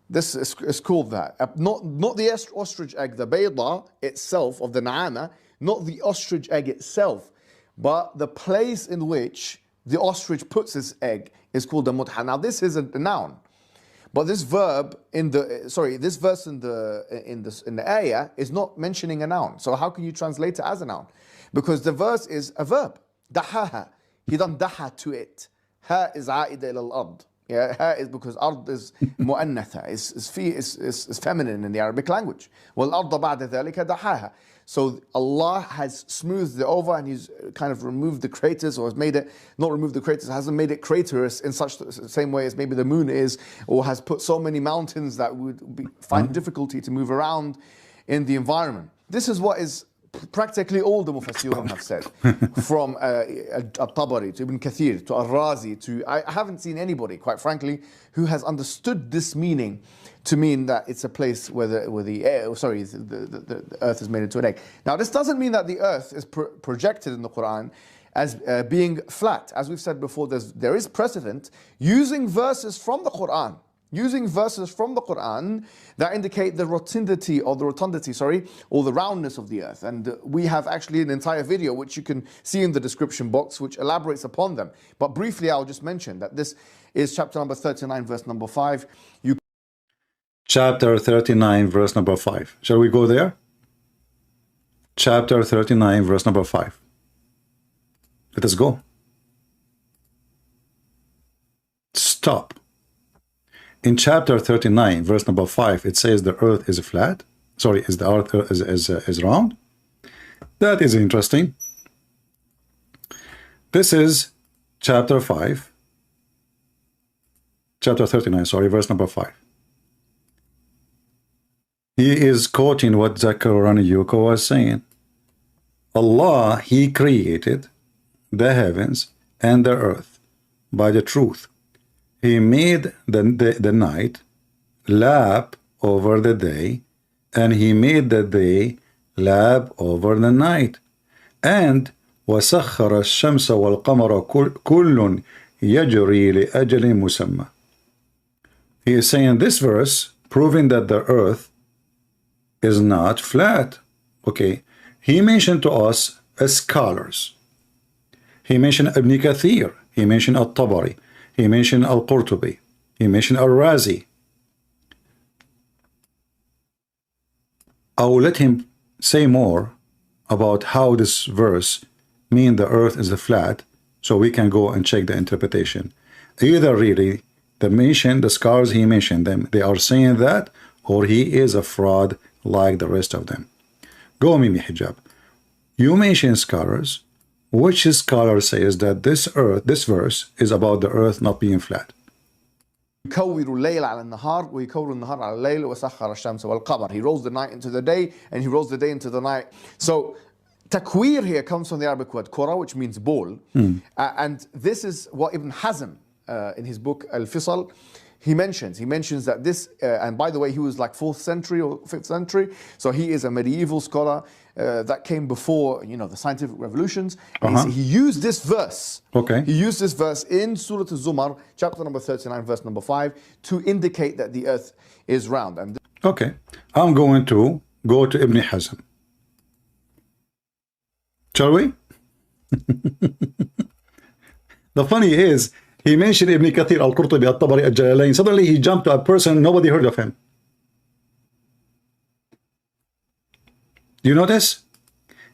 This is called that. Not the ostrich egg, the bayda itself of the na'ama, not the ostrich egg itself, but the place in which the ostrich puts its egg is called a mudha. Now this is a noun, but this verb in the this verse in the ayah is not mentioning a noun. So how can you translate it as a noun? Because the verse is a verb. Dahaha. He done daha to it. Ha is aida ila al-ard. Yeah, ha is because ard is mu'annatha, is feminine in the Arabic language. وَالْأَرْضَ بَعْدَ ذَلِكَ دَحَاهَا. So Allah has smoothed it over and He's kind of removed the craters, or has made it, not removed the craters, hasn't made it craterous in such the same way as maybe the moon is, or has put so many mountains that would find difficulty to move around in the environment. This is what is practically all the Mufassirun have said, from Al-Tabari to Ibn Kathir to Al-Razi to, I haven't seen anybody, quite frankly, who has understood this meaning to mean that it's a place where the earth is made into an egg. Now, this doesn't mean that the earth is projected in the Quran as being flat. As we've said before, there is precedent using verses from the Quran. Using verses from the Quran that indicate the rotundity, or the roundness of the earth. And we have actually an entire video which you can see in the description box which elaborates upon them. But briefly, I'll just mention that this is chapter number 39, verse number 5. Chapter 39, verse number 5. Shall we go there? Chapter 39, verse number 5. Let us go. Stop. In chapter 39, verse number 5, it says the earth is flat. Sorry, is the earth is round? That is interesting. This is chapter 5. Chapter 39, sorry, verse number 5. He is quoting what Zakir was saying. Allah, He created the heavens and the earth by the truth. He made the night lap over the day, and He made the day lap over the night. And وَسَخَّرَ الشَّمْسَ وَالْقَمَرَ كُلٌّ يَجْرِي لِأَجَلٍ مُسَمَّى. He is saying this verse, proving that the earth is not flat. Okay, he mentioned to us as scholars. He mentioned Ibn Kathir. He mentioned Al-Tabari. He mentioned Al-Qurtubi. He mentioned Al-Razi. I will let him say more about how this verse means the earth is flat, so we can go and check the interpretation. Either really, the scholars he mentioned them, they are saying that, or he is a fraud like the rest of them. Go, Mimi Hijab. You mentioned scholars. Which scholar says that this verse is about the earth not being flat? He rolls the night into the day, and He rolls the day into the night. So takwir here comes from the Arabic word kura, which means ball. And this is what Ibn Hazm, in his book Al-Fisal, he mentions that this, and by the way, he was like 4th century or 5th century, so he is a medieval scholar that came before, the scientific revolutions. He used this verse. Okay. He used this verse in Surah Al-Zumar, chapter number 39, verse number 5, to indicate that the earth is round. And okay, I'm going to go to Ibn Hazm. Shall we? The funny is, he mentioned Ibn Kathir, Al-Qurtubi, Al-Tabari, Al-Jalalain. Suddenly he jumped to a person nobody heard of him. You notice?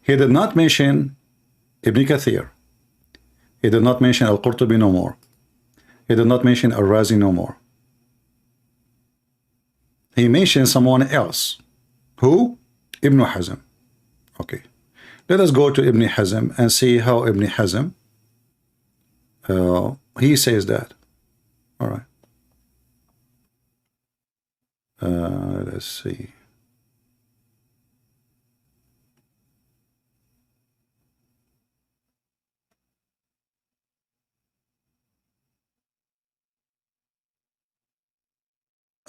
He did not mention Ibn Kathir. He did not mention Al-Qurtubi no more. He did not mention Al-Razi no more. He mentioned someone else. Who? Ibn Hazm. Okay. Let us go to Ibn Hazm and see how Ibn Hazm he says that. All right. Let's see.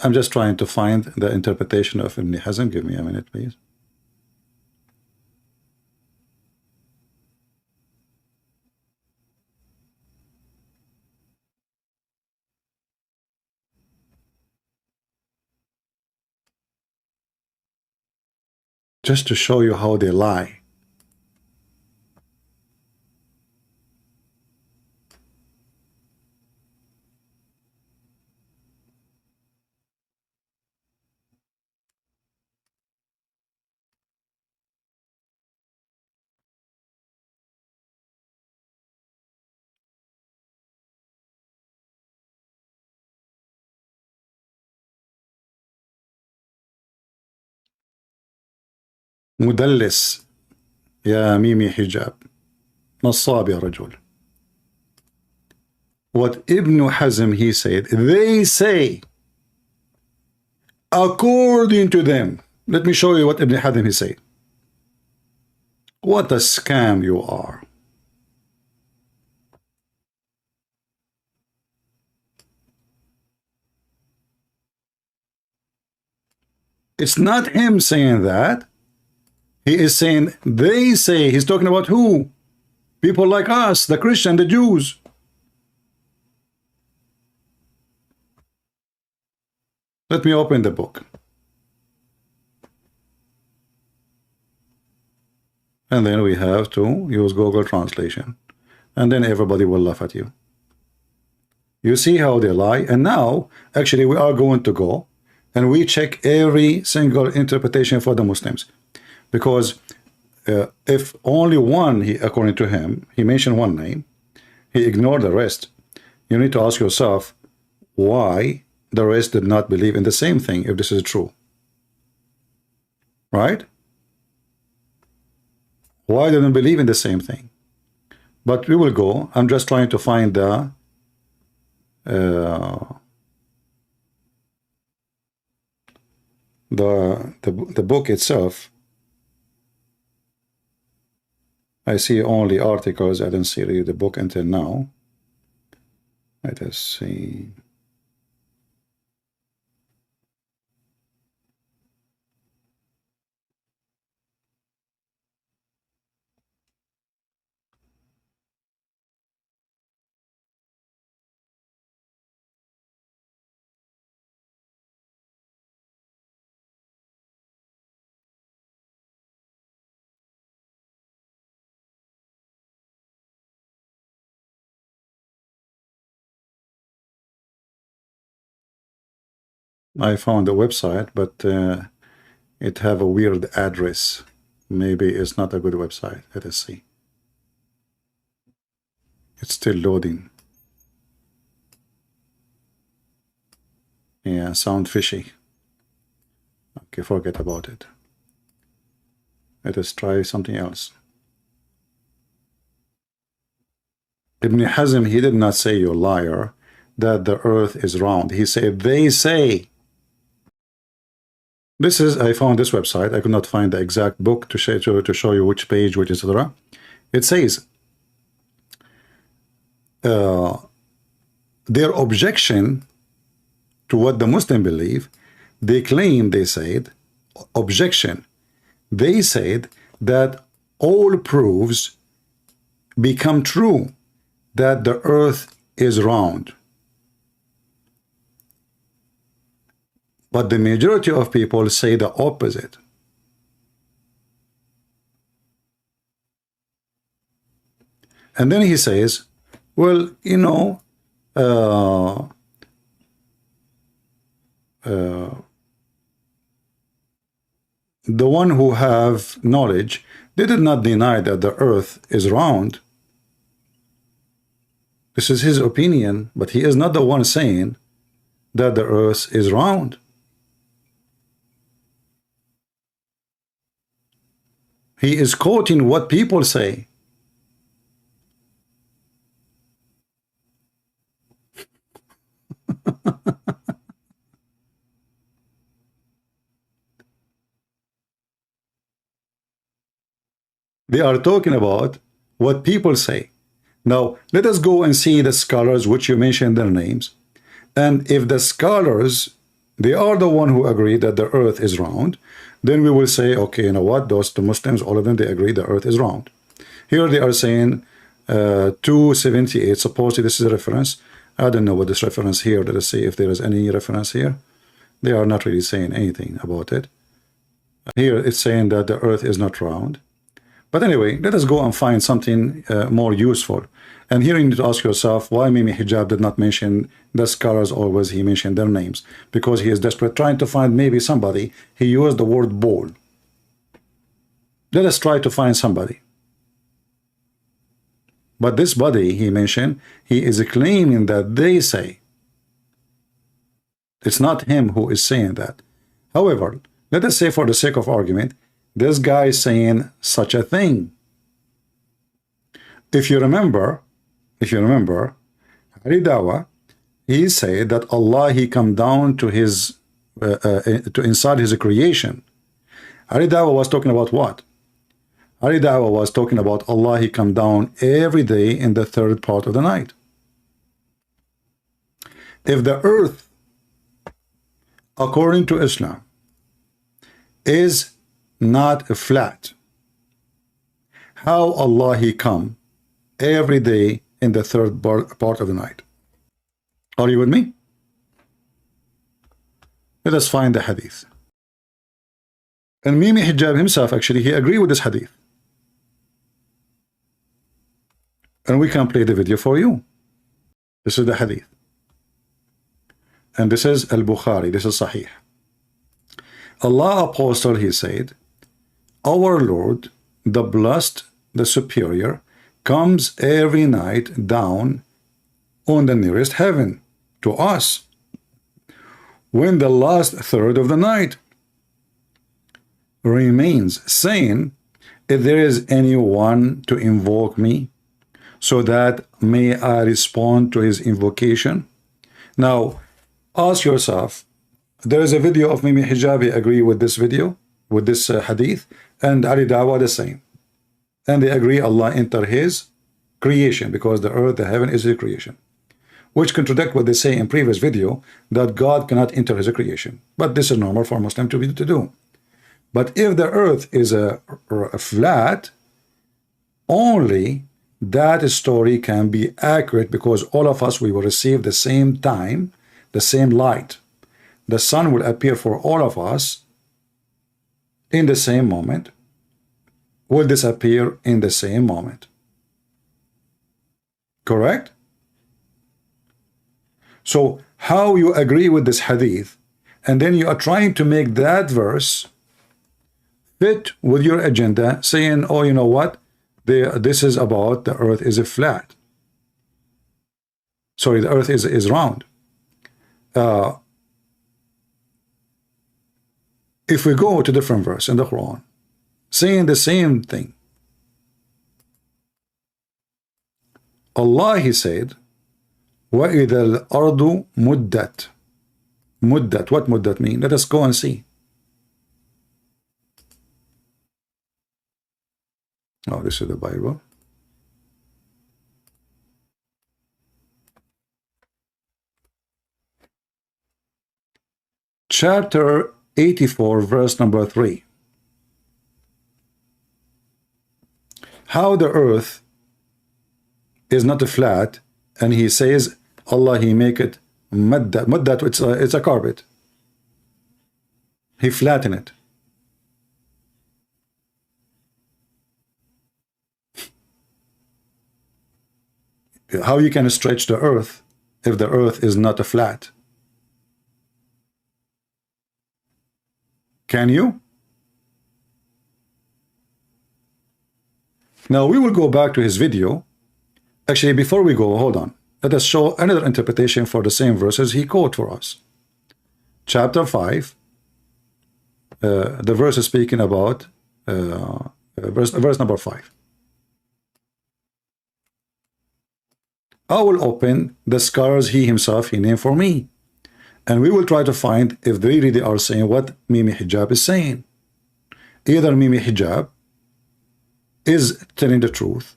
I'm just trying to find the interpretation of Ibn Hazm. Give me a minute, please. Just to show you how they lie. مدلس يا ميمي حجاب، نصاب يا رجل. What Ibn Hazm, he said, they say, according to them. Let me show you what Ibn Hazm he said. What a scam you are. It's not him saying that. He is saying, they say. He's talking about who? People like us, the Christian, the Jews. Let me open the book. And then we have to use Google Translation. And then everybody will laugh at you. You see how they lie? And now, actually, we are going to go and we check every single interpretation for the Muslims. Because if only one, according to him, he mentioned one name, he ignored the rest, you need to ask yourself why the rest did not believe in the same thing, if this is true. Right? Why didn't believe in the same thing? But we will go. I'm just trying to find the book itself. I see only articles. I didn't see really the book until now. Let us see. I found a website, but it have a weird address. Maybe it's not a good website. Let us see. It's still loading. Yeah, sound fishy. Okay, forget about it. Let us try something else. Ibn Hazm, he did not say, you liar, that the earth is round. He said, they say. This is, I found this website. I could not find the exact book to show you which page, which etc. It says, their objection to what the Muslim believe, they claim, they said, objection. They said that all proofs become true that the earth is round. But the majority of people say the opposite. And then he says, well, you know, the one who have knowledge, they did not deny that the earth is round. This is his opinion, but he is not the one saying that the earth is round. He is quoting what people say. They are talking about what people say. Now, let us go and see the scholars which you mentioned their names. And if the scholars, they are the one who agree that the earth is round, then we will say, okay, you know what, those two Muslims, all of them, they agree the earth is round. Here they are saying 278, supposedly this is a reference. I don't know what this reference here, let us see if there is any reference here. They are not really saying anything about it. Here it's saying that the earth is not round. But anyway, let us go and find something more useful. And here you need to ask yourself, why Mimi Hijab did not mention the scholars always, he mentioned their names. Because he is desperate, trying to find maybe somebody. He used the word ball. Let us try to find somebody. But this body he mentioned, he is claiming that they say. It's not him who is saying that. However, let us say for the sake of argument, this guy is saying such a thing. If you remember, Ali Dawa, he said that Allah, he come down to his to inside his creation. Ali Dawa was talking about what? Ali Dawa was talking about Allah, he come down every day in the third part of the night. If the earth, according to Islam, is not flat, how Allah he come every day in the third part of the night? Are you with me? Let us find the hadith. And Mimi Hijab himself, actually, he agreed with this hadith. And we can play the video for you. This is the hadith. And this is Al-Bukhari, this is Sahih. Allah Apostle, he said, our Lord, the blessed, the superior, comes every night down on the nearest heaven to us when the last third of the night remains, saying, if there is anyone to invoke me, so that may I respond to his invocation. Now, ask yourself, there is a video of Mimi Hijabi agree with this video, with this hadith, and Ali Dawa the same. And they agree Allah enter his creation, because the earth, the heaven is his creation. Which contradict what they say in previous video, that God cannot enter his creation. But this is normal for a Muslim to do. But if the earth is a flat, only that story can be accurate, because all of us, we will receive the same time, the same light. The sun will appear for all of us in the same moment, will disappear in the same moment. Correct? So how you agree with this hadith, and then you are trying to make that verse fit with your agenda, saying, oh, you know what? This is about the earth is a flat. Sorry, the earth is round. If we go to different verse in the Quran, saying the same thing, Allah, he said, وَإِذَا الْأَرْضُ مُدَّتْ. Muddat, what muddat mean? Let us go and see. Oh, this is the Bible. Chapter 84, verse number 3. How the earth is not flat, and he says, Allah, he make it muddat. Muddat, it's a carpet. He flatten it. How you can stretch the earth if the earth is not a flat? Can you? Now we will go back to his video. Actually, before we go, hold on. Let us show another interpretation for the same verses he quote for us. Chapter 5, the verse is speaking about verse number 5. I will open the scars he himself he named for me, and we will try to find if they really are saying what Mimi Hijab is saying. Either Mimi Hijab is telling the truth,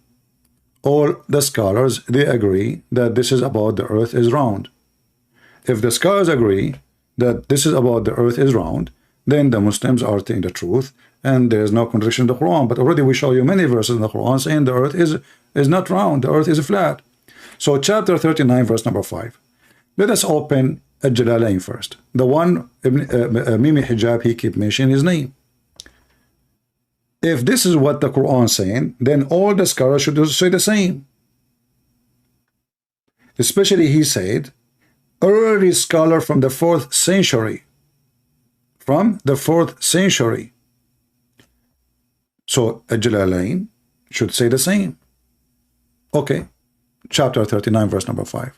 or the scholars, they agree that this is about the earth is round. If the scholars agree that this is about the earth is round, then the Muslims are telling the truth, and there is no contradiction in the Quran. But already we show you many verses in the Quran saying the earth is not round, the earth is flat. So chapter 39, verse number 5. Let us open Al-Jalalain first. The one Mimi Hijab, he keep mentioning his name. If this is what the Quran is saying, then all the scholars should say the same. Especially, he said, early scholar from the 4th century. From the 4th century. So Al-Jalalain should say the same. Okay. Chapter 39, verse number 5.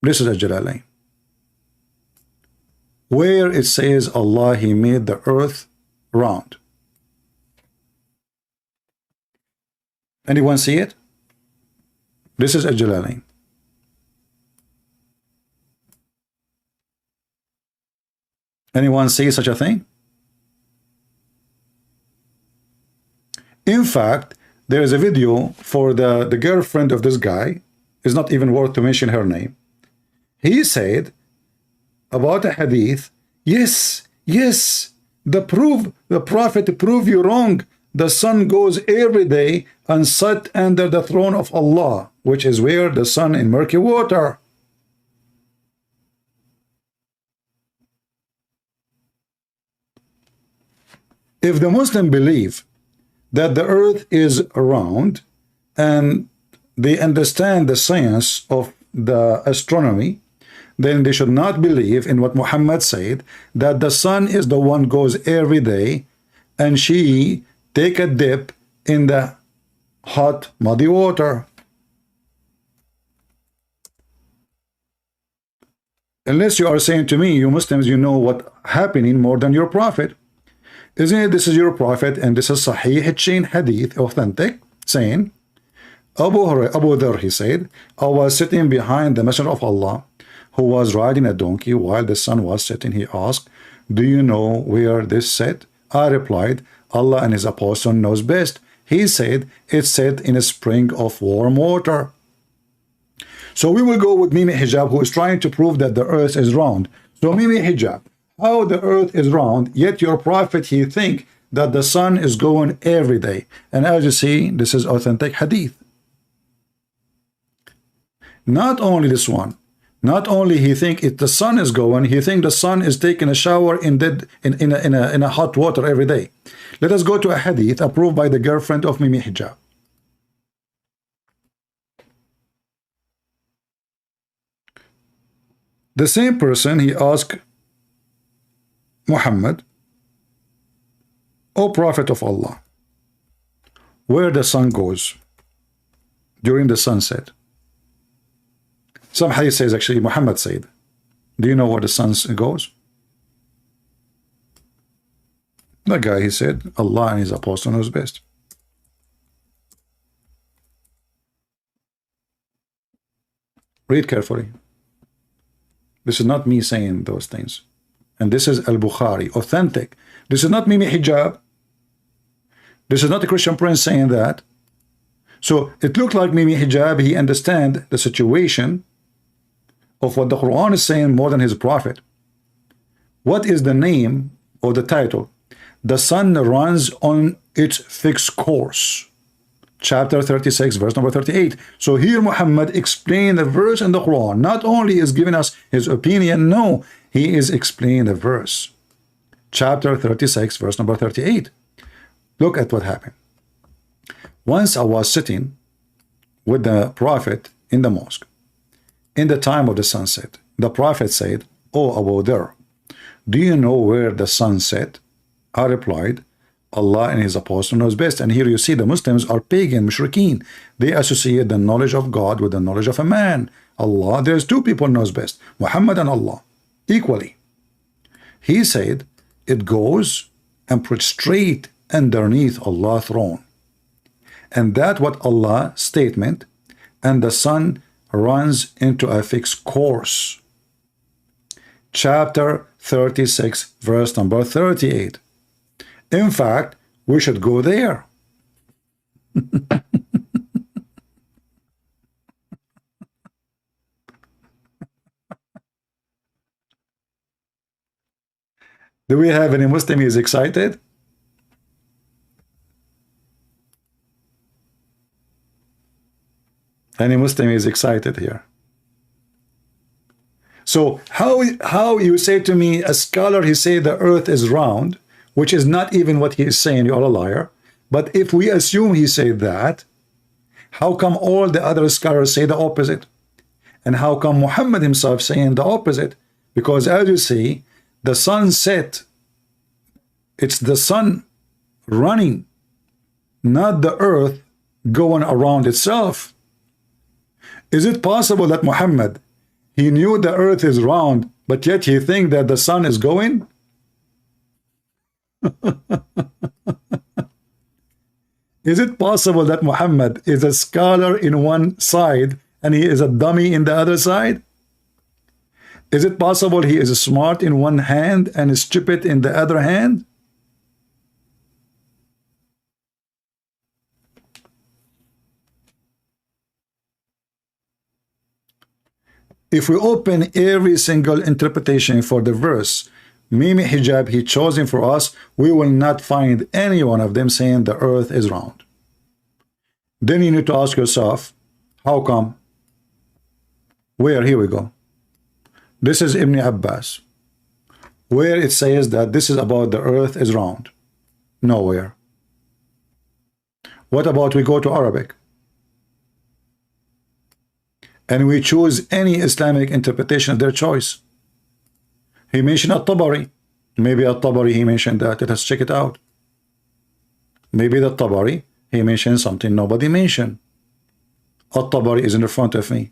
This is Al-Jalalain. where it says Allah, He made the earth round. Anyone see it? This is Al-Jalalain. Anyone see such a thing? In fact, there is a video for the girlfriend of this guy. It's not even worth to mention her name. He said about a hadith, yes, the prophet prove you wrong. The sun goes every day and set under the throne of Allah, which is where the sun in murky water. If the Muslim believe that the earth is round and they understand the science of the astronomy, then they should not believe in what Muhammad said, that the sun is the one goes every day and she take a dip in the hot muddy water. Unless you are saying to me, you Muslims, you know what happening more than your prophet. Isn't it this is your prophet and this is Sahih chain hadith, authentic, saying, Abu Dharr, he said, I was sitting behind the Messenger of Allah, who was riding a donkey while the sun was setting. He asked, do you know where this set? I replied, Allah and His Apostle knows best. He said, it's set in a spring of warm water. So we will go with Mimi Hijab, who is trying to prove that the earth is round. So Mimi Hijab, how the earth is round, yet your prophet, he think that the sun is going every day. And as you see, this is authentic hadith. Not only this one, not only he think if the sun is going, he think the sun is taking a shower in a hot water every day. Let us go to a hadith approved by the girlfriend of Mimi Hijab. The same person, he asked Muhammad, O Prophet of Allah, where the sun goes during the sunset. Some hadith says, actually, Muhammad said, do you know where the sun goes? The guy, he said, Allah and His Apostle knows best. Read carefully. This is not me saying those things. And this is Al-Bukhari, authentic. This is not Mimi Hijab. This is not the Christian Prince saying that. So it looked like Mimi Hijab, he understand the situation of what the Quran is saying more than his prophet. What is the name or the title? The sun runs on its fixed course. Chapter 36, verse number 38. So here Muhammad explained the verse in the Quran. Not only is giving us his opinion, no, he is explaining the verse. Chapter 36, verse number 38. Look at what happened. Once I was sitting with the prophet in the mosque. In the time of the sunset, the prophet said, O Abu Dharr, do you know where the sun set? I replied, Allah and His Apostle knows best. And here you see the Muslims are pagan, mushrikeen. They associate the knowledge of God with the knowledge of a man. Allah, there's two people knows best, Muhammad and Allah, equally. He said, it goes and puts straight underneath Allah's throne. And that what Allah statement, and the sun runs into a fixed course. Chapter 36, verse number 38. In fact, we should go there. Do we have any Muslim who is excited? Any Muslim is excited here. So how you say to me, a scholar, he say the earth is round, which is not even what he is saying, you're a liar. But if we assume he said that, how come all the other scholars say the opposite? And how come Muhammad himself saying the opposite? Because as you see, the sun set, it's the sun running, not the earth going around itself. Is it possible that Muhammad, He knew the earth is round, but yet he think that the sun is going. Is it possible that Muhammad is a scholar in one side and he is a dummy in the other side? Is it possible he is smart in one hand and is stupid in the other hand? If we open every single interpretation for the verse Mimi Hijab he chosen for us, we will not find any one of them saying the earth is round. Then you need to ask yourself, how come? Where? Here we go. This is Ibn Abbas, where it says that this is about the earth is round. Nowhere. What about we go to Arabic and we choose any Islamic interpretation of their choice? He mentioned At-Tabari. Maybe At-Tabari he mentioned that. Let us check it out. Maybe the Tabari he mentioned something nobody mentioned. At-Tabari is in the front of me.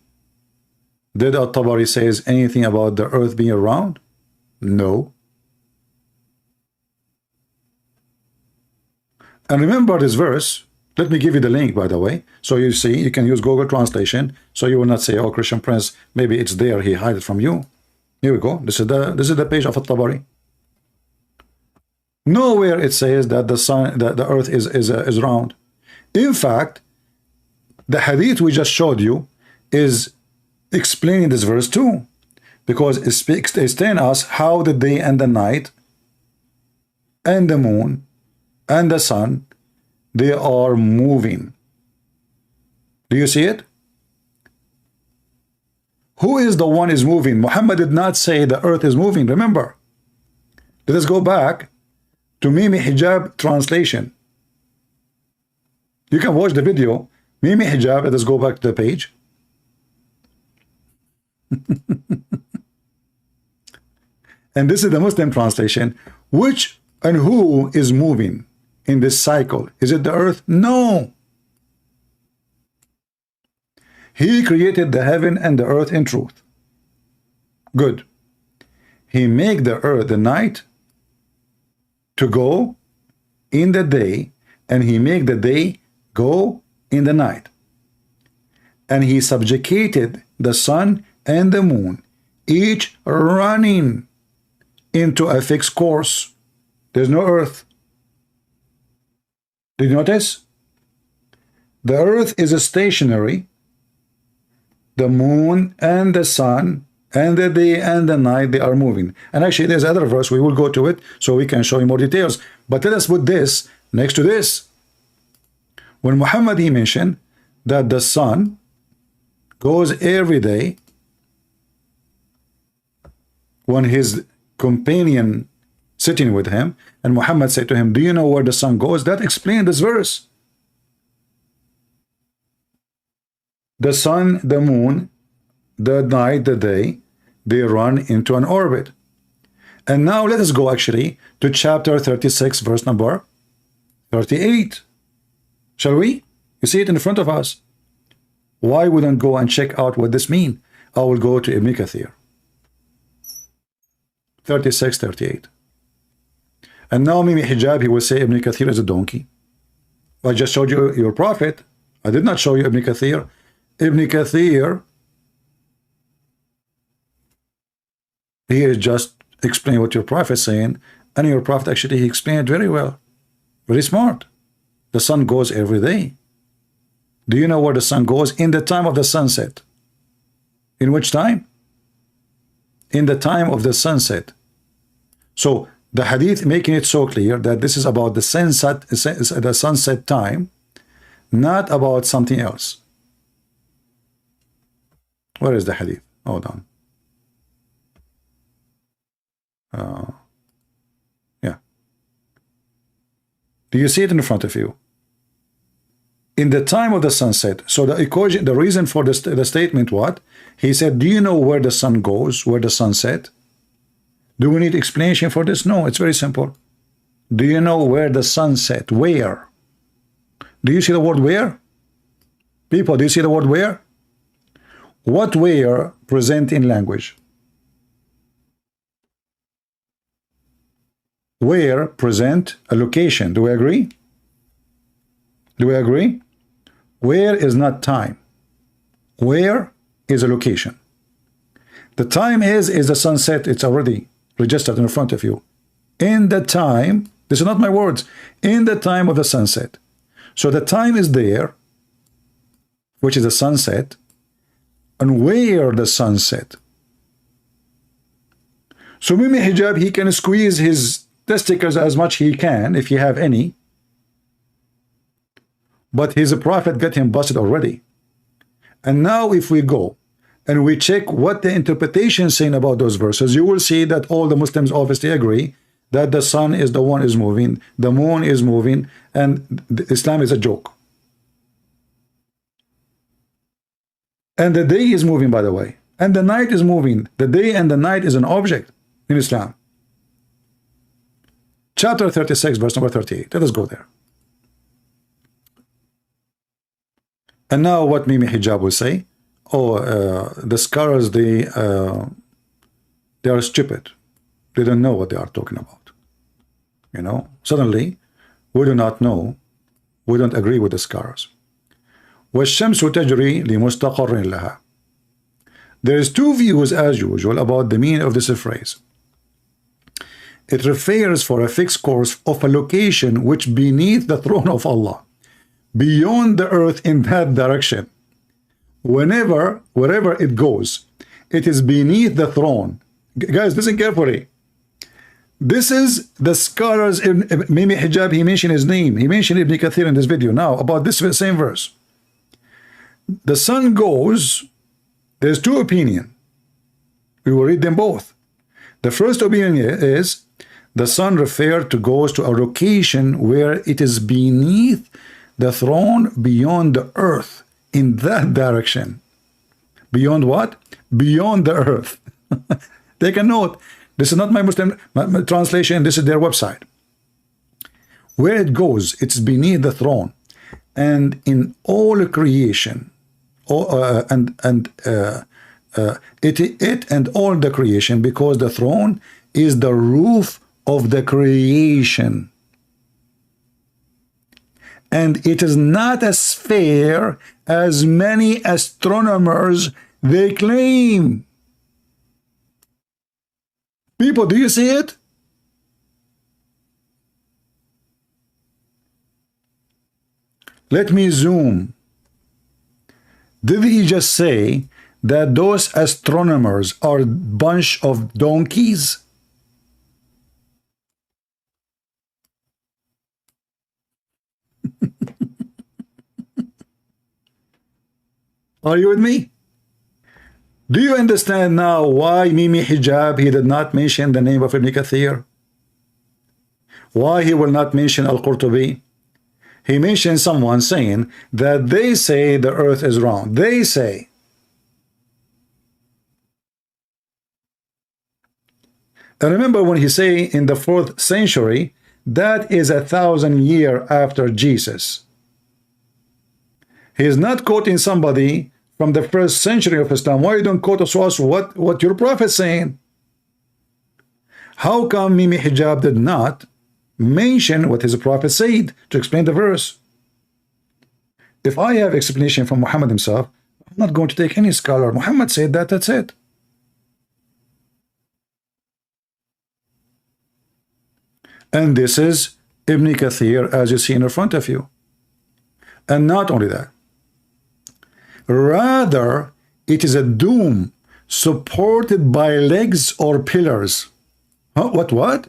Did At-Tabari says anything about the earth being round? No. And remember this verse. Let me give you the link, by the way. So you see, you can use Google Translation. So you will not say, oh, Christian Prince, maybe it's there, he hide it from you. Here we go. This is the page of At-Tabari. Nowhere it says that the earth is round. In fact, the hadith we just showed you is explaining this verse too, because it's telling us how the day and the night and the moon and the sun, they are moving. Do you see it? Who is the one is moving? Muhammad did not say the earth is moving. Remember, let us go back to Mimi Hijab translation. You can watch the video Mimi Hijab. Let us go back to the page. And this is the Muslim translation. Which and who is moving in this cycle? Is it the earth? No. He created the heaven and the earth in truth. Good. He make the earth, the night, to go in the day, and he make the day go in the night. And he subjugated the sun and the moon, each running into a fixed course. There's no earth. Did you notice? The earth is a stationary. The moon and the sun and the day and the night, they are moving. And actually there's another verse, we will go to it so we can show you more details. But let us put this next to this. When Muhammad he mentioned that the sun goes every day when his companion sitting with him, and Muhammad said to him, do you know where the sun goes? That explained this verse. The sun, the moon, the night, the day, they run into an orbit. And now let us go actually to chapter 36, verse number 38. Shall we? You see it in front of us. Why wouldn't go and check out what this means? I will go to Ibn Kathir. 36, 38. And now Mimi Hijab, he will say Ibn Kathir is a donkey. I just showed you your prophet. I did not show you Ibn Kathir. Ibn Kathir, he is just explaining what your prophet is saying, and your prophet actually he explained it very well. Very smart. The sun goes every day. Do you know where the sun goes? In the time of the sunset. In which time? In the time of the sunset. So the hadith making it so clear that this is about the sunset time, not about something else. Where is the hadith? Hold on. Yeah. Do you see it in front of you? In the time of the sunset. So the equation, the reason for the statement, what? He said, do you know where the sun goes, where the sun set? Do we need explanation for this? No, it's very simple. Do you know where the sun set? Where? Do you see the word where? People, do you see the word where? What where present in language? Where present a location. Do we agree? Do we agree? Where is not time. Where is a location. The time is the sunset. It's already registered in front of you. In the time, this is not my words, in the time of the sunset. So the time is there, which is the sunset, and where the sunset. So Mimi Hijab, he can squeeze his testicles as much he can, if he have any, but his prophet got him busted already. And now if we go and we check what the interpretation is saying about those verses, you will see that all the Muslims obviously agree that the sun is the one is moving, the moon is moving, and Islam is a joke. And the day is moving, by the way, and the night is moving. The day and the night is an object in Islam. Chapter 36, verse number 38. Let us go there. And now what Mimi Hijab will say, the scholars, they are stupid. They don't know what they are talking about. You know, suddenly, we do not know, we don't agree with the scholars. وَالشَّمْسُ تَجْرِي لِمُسْتَقَرٍ لَهَا. There is two views as usual about the meaning of this phrase. It refers for a fixed course of a location which beneath the throne of Allah, beyond the earth in that direction. Wherever it goes, it is beneath the throne. Guys, listen carefully. This is the scholars in Mimi Hijab, he mentioned his name. He mentioned Ibn Kathir in this video now about this same verse. The sun goes, there's two opinions. We will read them both. The first opinion is the sun referred to goes to a location where it is beneath the throne beyond the earth in that direction. Beyond what? Beyond the earth. Take a note. This is not my Muslim translation. This is their website. Where it goes, it's beneath the throne. And in all creation, it and all the creation, because the throne is the roof of the creation. And it is not as sphere as many astronomers they claim. People, do you see it? Let me zoom. Did he just say that those astronomers are a bunch of donkeys? Are you with me? Do you understand now why Mimi Hijab, he did not mention the name of Ibn Kathir? Why he will not mention Al-Qurtubi? He mentioned someone saying that they say the earth is round. They say. And remember when he say in the 4th century, that is 1,000 years after Jesus. He is not quoting somebody from the 1st century of Islam. Why you don't quote us what your prophet is saying? How come Mimi Hijab did not mention what his prophet said to explain the verse? If I have explanation from Muhammad himself, I'm not going to take any scholar. Muhammad said that, that's it. And this is Ibn Kathir, as you see in front of you. And not only that, rather it is a dome supported by legs or pillars. Huh? What?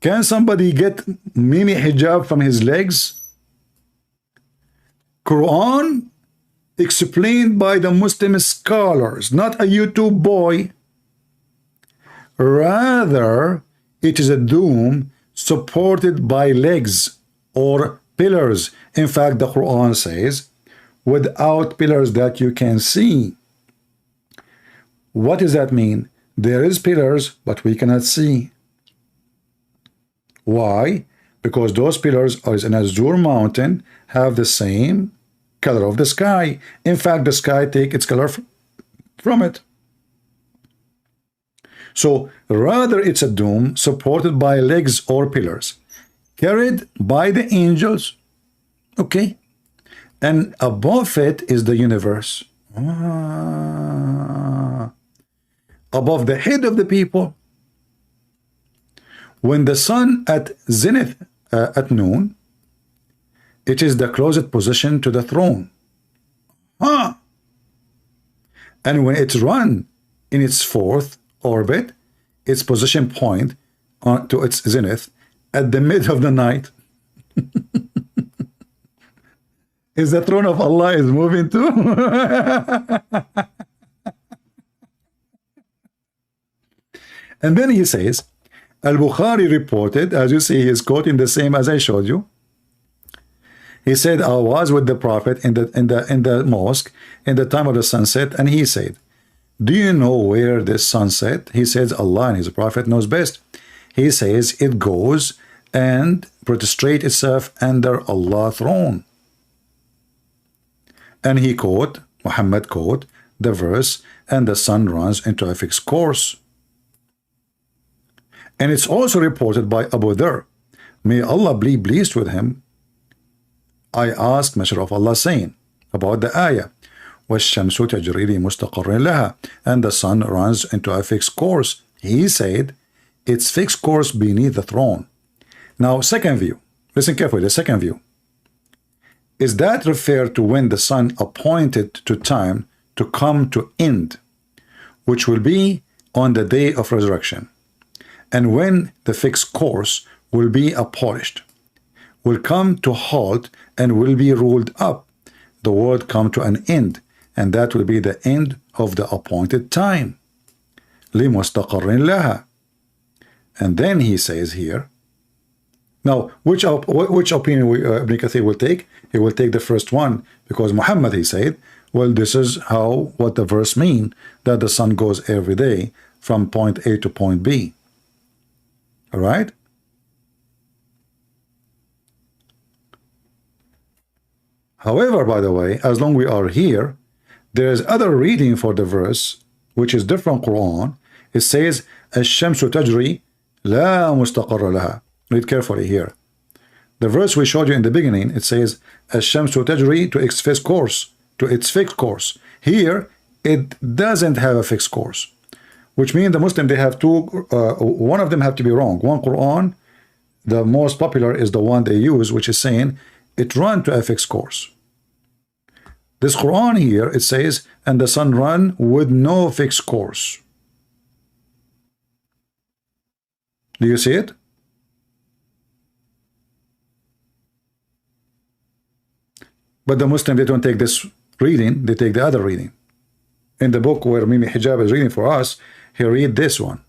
Can somebody get Mimi Hijab from his legs? Quran explained by the Muslim scholars, not a YouTube boy. Rather, it is a dome supported by legs or pillars. In fact, the Quran says, without pillars that you can see. What does that mean? There is pillars, but we cannot see. Why? Because those pillars are in Azure mountain, have the same color of the sky. In fact, the sky take its color from it. So rather it's a dome supported by legs or pillars, carried by the angels, okay, and above it is the universe. Above the head of the people. When the sun at zenith at noon, it is the closest position to the throne. And when it's run in its fourth orbit, its position point to its zenith at the mid of the night. Is the throne of Allah is moving too? And then he says, Al-Bukhari reported, as you see, he is quoting the same as I showed you. He said, I was with the Prophet in the mosque in the time of the sunset, and he said, do you know where this sunset? He says, Allah and his Prophet knows best. He says, it goes and prostrate itself under Allah's throne. And he quote, Muhammad quote, the verse, and the sun runs into a fixed course. And it's also reported by Abu Dhar, may Allah be pleased with him. I asked Messenger of Allah saying about the ayah, وَالشَّمْسُ تَجْرِي لِمُسْتَقَرٍ لَهَا, and the sun runs into a fixed course. He said, its fixed course beneath the throne. Now, second view, listen carefully, the second view. Is that referred to when the sun appointed to time to come to end, which will be on the day of resurrection, and when the fixed course will be abolished, will come to halt and will be rolled up, the world come to an end, and that will be the end of the appointed time. لِمُسْتَقَرٍ لَهَا. And then he says here, now, which opinion Ibn Kathir will take? He will take the first one, because Muhammad, he said, well, this is what the verse mean, that the sun goes every day from point A to point B. All right? However, by the way, as long we are here, there is other reading for the verse, which is different Quran. It says, الشمس تجري لا مستقر لها. Read carefully here. The verse we showed you in the beginning, it says, الشمس تجري to its fixed course, to its fixed course. Here, it doesn't have a fixed course, which means the Muslim, they have two, one of them have to be wrong. One Quran, the most popular is the one they use, which is saying, it run to a fixed course. This Quran here, it says, and the sun run with no fixed course. Do you see it? But the Muslim, they don't take this reading, they take the other reading. In the book where Mimi Hijab is reading for us, he read this one,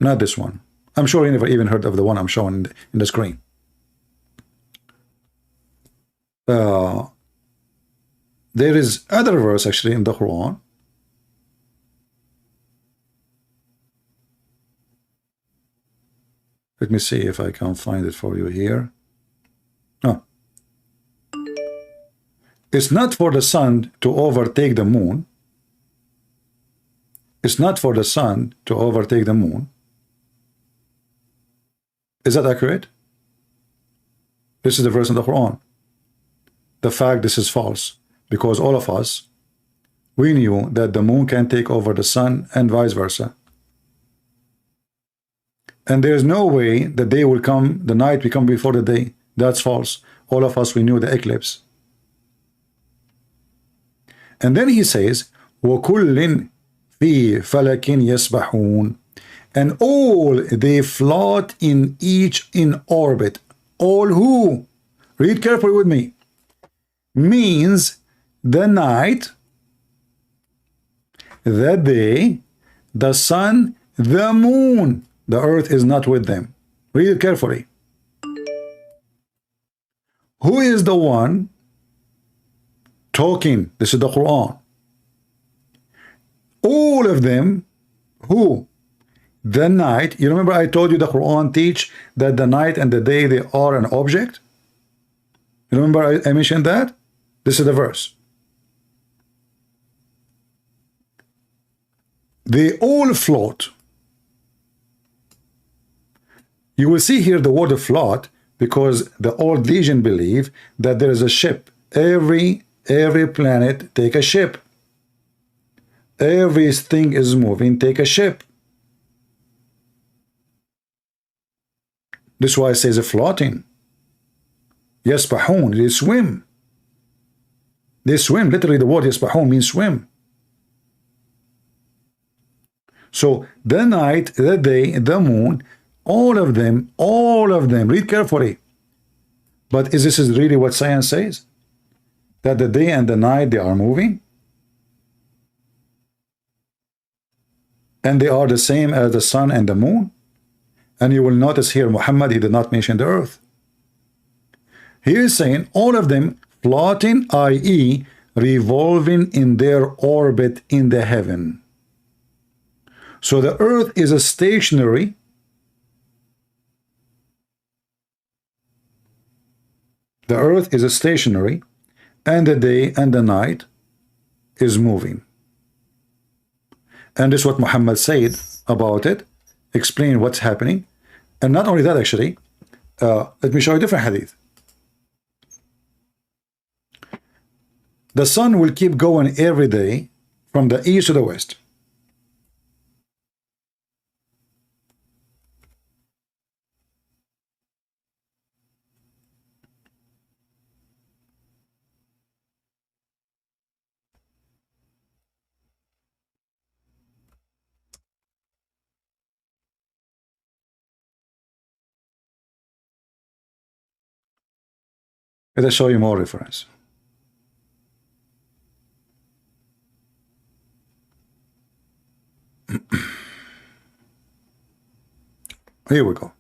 not this one. I'm sure he never even heard of the one I'm showing in the screen. There is other verse actually in the Quran. Let me see if I can find it for you here. Oh. It's not for the sun to overtake the moon. It's not for the sun to overtake the moon. Is that accurate? This is the verse in the Quran. The fact this is false, because all of us, we knew that the moon can take over the sun and vice versa. And there is no way the day will come, the night will come before the day. That's false. All of us, we knew the eclipse. And then he says, وَكُلٍّ فِي فَلَكٍ يَسْبَحُونَ, and all they float in orbit. All who? Read carefully with me. Means the night, the day, the sun, the moon. The earth is not with them. Read it carefully. Who is the one talking? This is the Quran. All of them, who? The night. You remember I told you the Quran teach that the night and the day, they are an object? You remember I mentioned that? This is the verse. They all float. You will see here the word float because the old legion believe that there is a ship. Every planet take a ship. Everything is moving, take a ship. This is why it says a floating. Yasbahun, they swim. They swim. Literally the word yasbahun means swim. So the night, the day, the moon, all of them, read carefully. But is this really what science says? That the day and the night, they are moving? And they are the same as the sun and the moon? And you will notice here, Muhammad, he did not mention the earth. He is saying all of them floating, i.e. revolving in their orbit in the heaven. So the earth is a stationary. The earth is a stationary, and the day and the night is moving. And this is what Muhammad said about it, explain what's happening. And not only that, actually, let me show you a different hadith. The sun will keep going every day from the east to the west. Let us show you more reference. Here we go.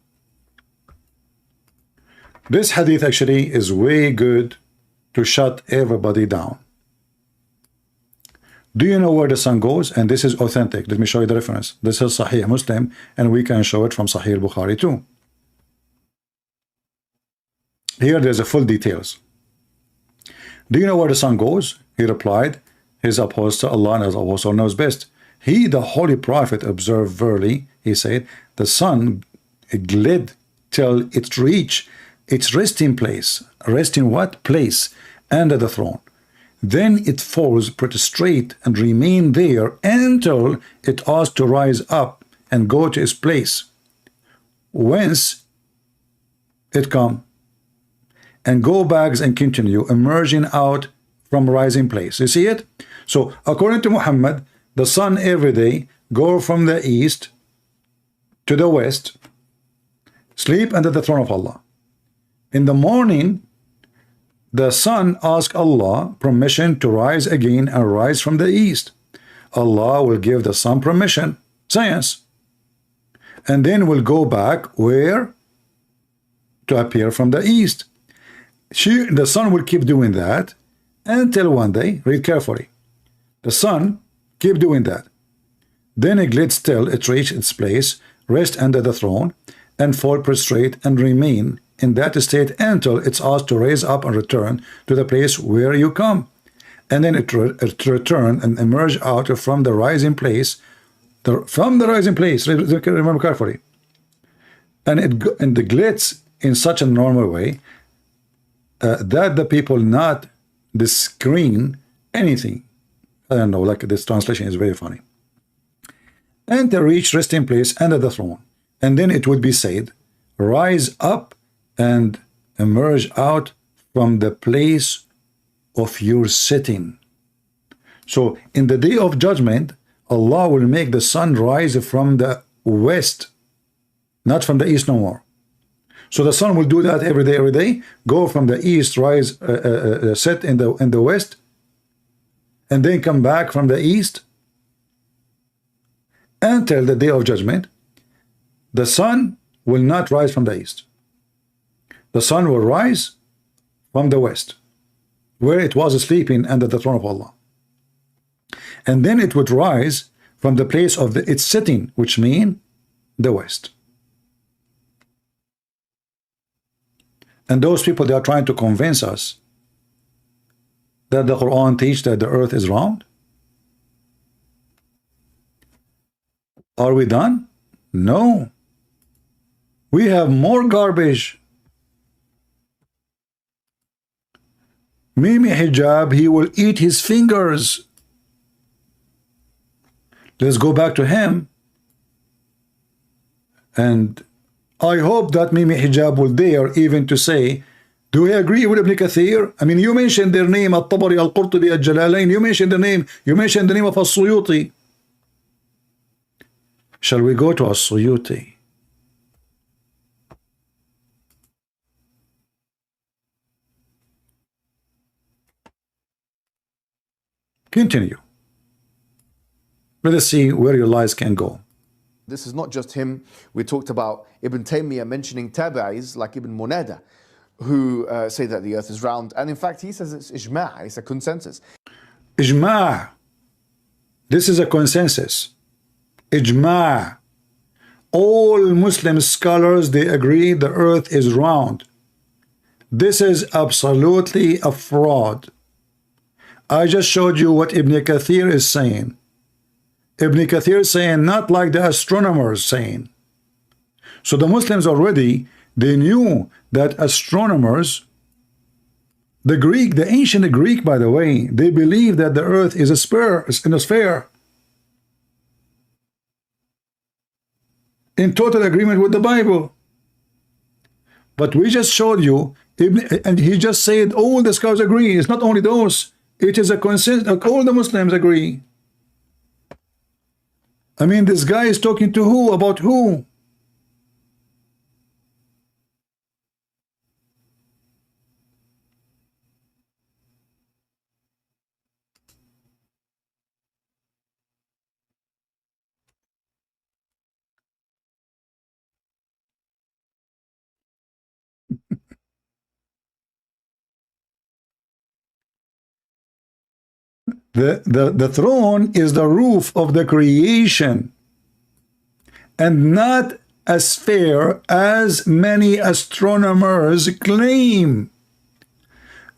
This hadith actually is way good to shut everybody down. Do you know where the sun goes? And this is authentic. Let me show you the reference. This is Sahih Muslim, and we can show it from Sahih Bukhari too. Here there's a full details. Do you know where the sun goes? He replied, his apostle, Allah and his apostle knows best. He, the holy prophet, observed verily, he said, the sun glid till it reach its resting place. Resting what? Place. Under the throne. Then it falls pretty straight and remain there until it ought to rise up and go to its place, whence it come, and go back and continue, emerging out from rising place. You see it? So according to Muhammad, the sun every day go from the east to the west, sleep under the throne of Allah. In the morning, the sun asks Allah permission to rise again and rise from the east. Allah will give the sun permission, science, and then will go back where? To appear from the east. The sun will keep doing that until one day, read carefully, the sun keep doing that. Then it glides till it reach its place, rest under the throne, and fall prostrate and remain in that state until it's asked to raise up and return to the place where you come. And then it return and emerge out from the rising place, remember carefully. And the glides in such a normal way that the people not the screen anything. I don't know, like this translation is very funny. And they reach resting place under the throne. And then it would be said, rise up and emerge out from the place of your sitting. So in the day of judgment, Allah will make the sun rise from the west, not from the east no more. So the sun will do that every day, go from the east, rise, set in the west, and then come back from the east until the day of judgment. The sun will not rise from the east. The sun will rise from the west, where it was sleeping under the throne of Allah. And then it would rise from the place of its sitting, which means the west. And those people, they are trying to convince us that the Quran teaches that the earth is round? Are we done? No. We have more garbage. Mimi Hijab, he will eat his fingers. Let's go back to him. And I hope that Mimi Hijab will dare even to say, do we agree with Ibn Kathir? I mean, you mentioned their name, Al-Tabari, Al-Qurtubi, Al-Jalalain. You mentioned the name. You mentioned the name of Al-Suyuti. Shall we go to Al-Suyuti? Continue. Let us see where your lies can go. This is not just him. We talked about Ibn Taymiyyah mentioning tabi'is like Ibn Munada, who say that the earth is round. And in fact, he says it's ijma', it's a consensus. Ijma'. This is a consensus. Ijma'. All Muslim scholars, they agree the earth is round. This is absolutely a fraud. I just showed you what Ibn Kathir is saying. Ibn Kathir is saying not like the astronomers saying. So the Muslims already, they knew that astronomers, the ancient Greek, by the way, they believe that the earth is a sphere. In total agreement with the Bible. But we just showed you, and he just said all the scholars agree. It's not only those. It is a consensus. All the Muslims agree. I mean, this guy is talking to who? About who? The throne is the roof of the creation, and not a sphere as many astronomers claim.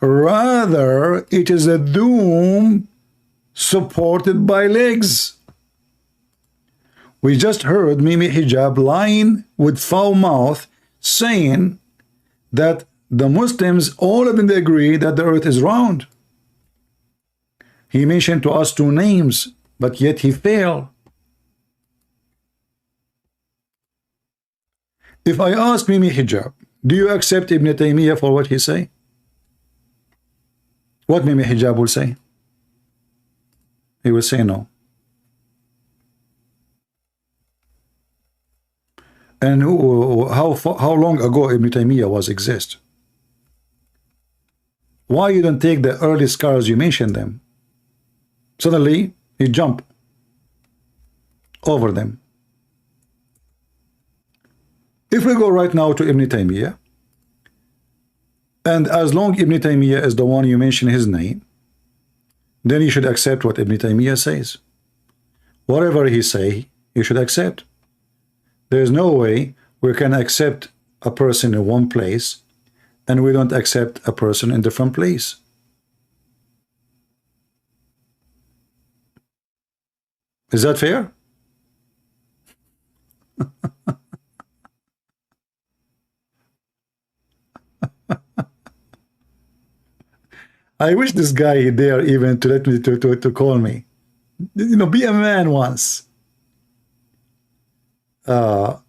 Rather, it is a dome supported by legs. We just heard Mimi Hijab lying with foul mouth saying that the Muslims, all of them, they agree that the earth is round. He mentioned to us two names, but yet he failed. If I ask Mimi Hijab, do you accept Ibn Taymiyyah for what he say? What Mimi Hijab will say? He will say no. And how long ago Ibn Taymiyyah was exist? Why you don't take the early scholars you mentioned them? Suddenly he jump over them. If we go right now to Ibn Taymiyyah, and as long Ibn Taymiyyah is the one you mention his name, then you should accept what Ibn Taymiyyah says. Whatever he say, you should accept. There is no way we can accept a person in one place and we don't accept a person in different place. Is that fair? I wish this guy dare even to let me to call me. You know, be a man once. Ibn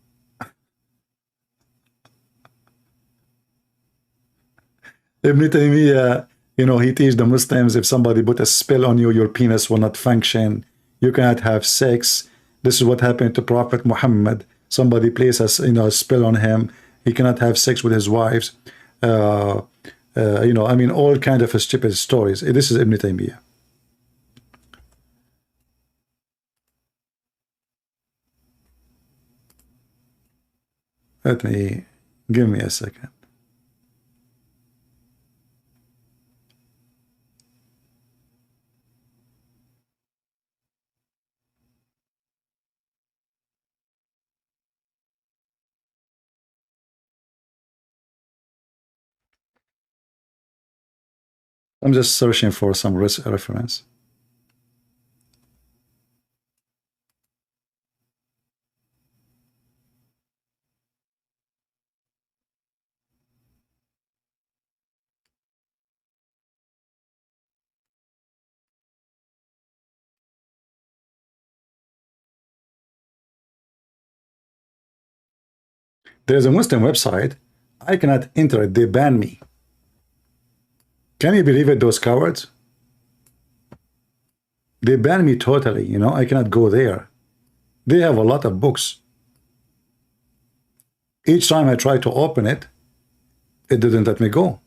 Taymiyyah, you know, he teaches the Muslims if somebody put a spell on you, your penis will not function. You cannot have sex. This is what happened to Prophet Muhammad. Somebody placed a spell on him. He cannot have sex with his wives. You know, I mean, all kind of stupid stories. This is Ibn Taymiyyah. Give me a second. I'm just searching for some reference. There's a Muslim website. I cannot enter it. They ban me. Can you believe it, those cowards? They ban me totally, you know. I cannot go there. They have a lot of books. Each time I try to open it, it didn't let me go.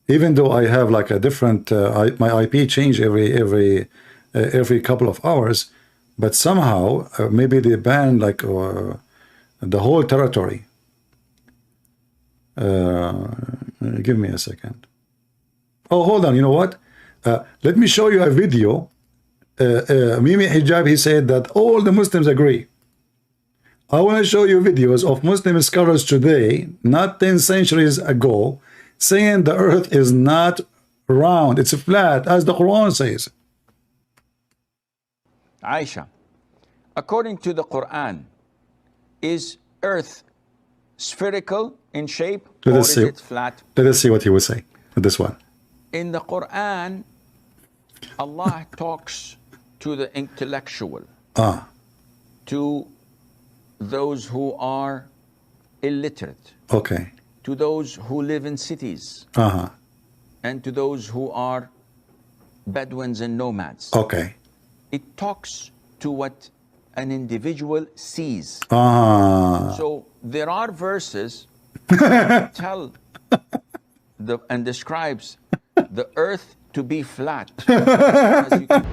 Even though I have like a different, my IP change every couple of hours, but somehow maybe they ban like the whole territory. Give me a second. Oh, hold on. You know what? Let me show you a video. Mimi Hijab, he said that all the Muslims agree. I want to show you videos of Muslim scholars today, not 10 centuries ago, saying the earth is not round, it's flat, as the Quran says. Aisha, according to the Quran, is earth spherical in shape or is it flat? Let us see what he will say with this one. In the Quran, Allah talks to the intellectual, to those who are illiterate, okay, to those who live in cities, and to those who are Bedouins and nomads. Okay. It talks to what an individual sees. So there are verses that tell and describes the earth to be flat. As you can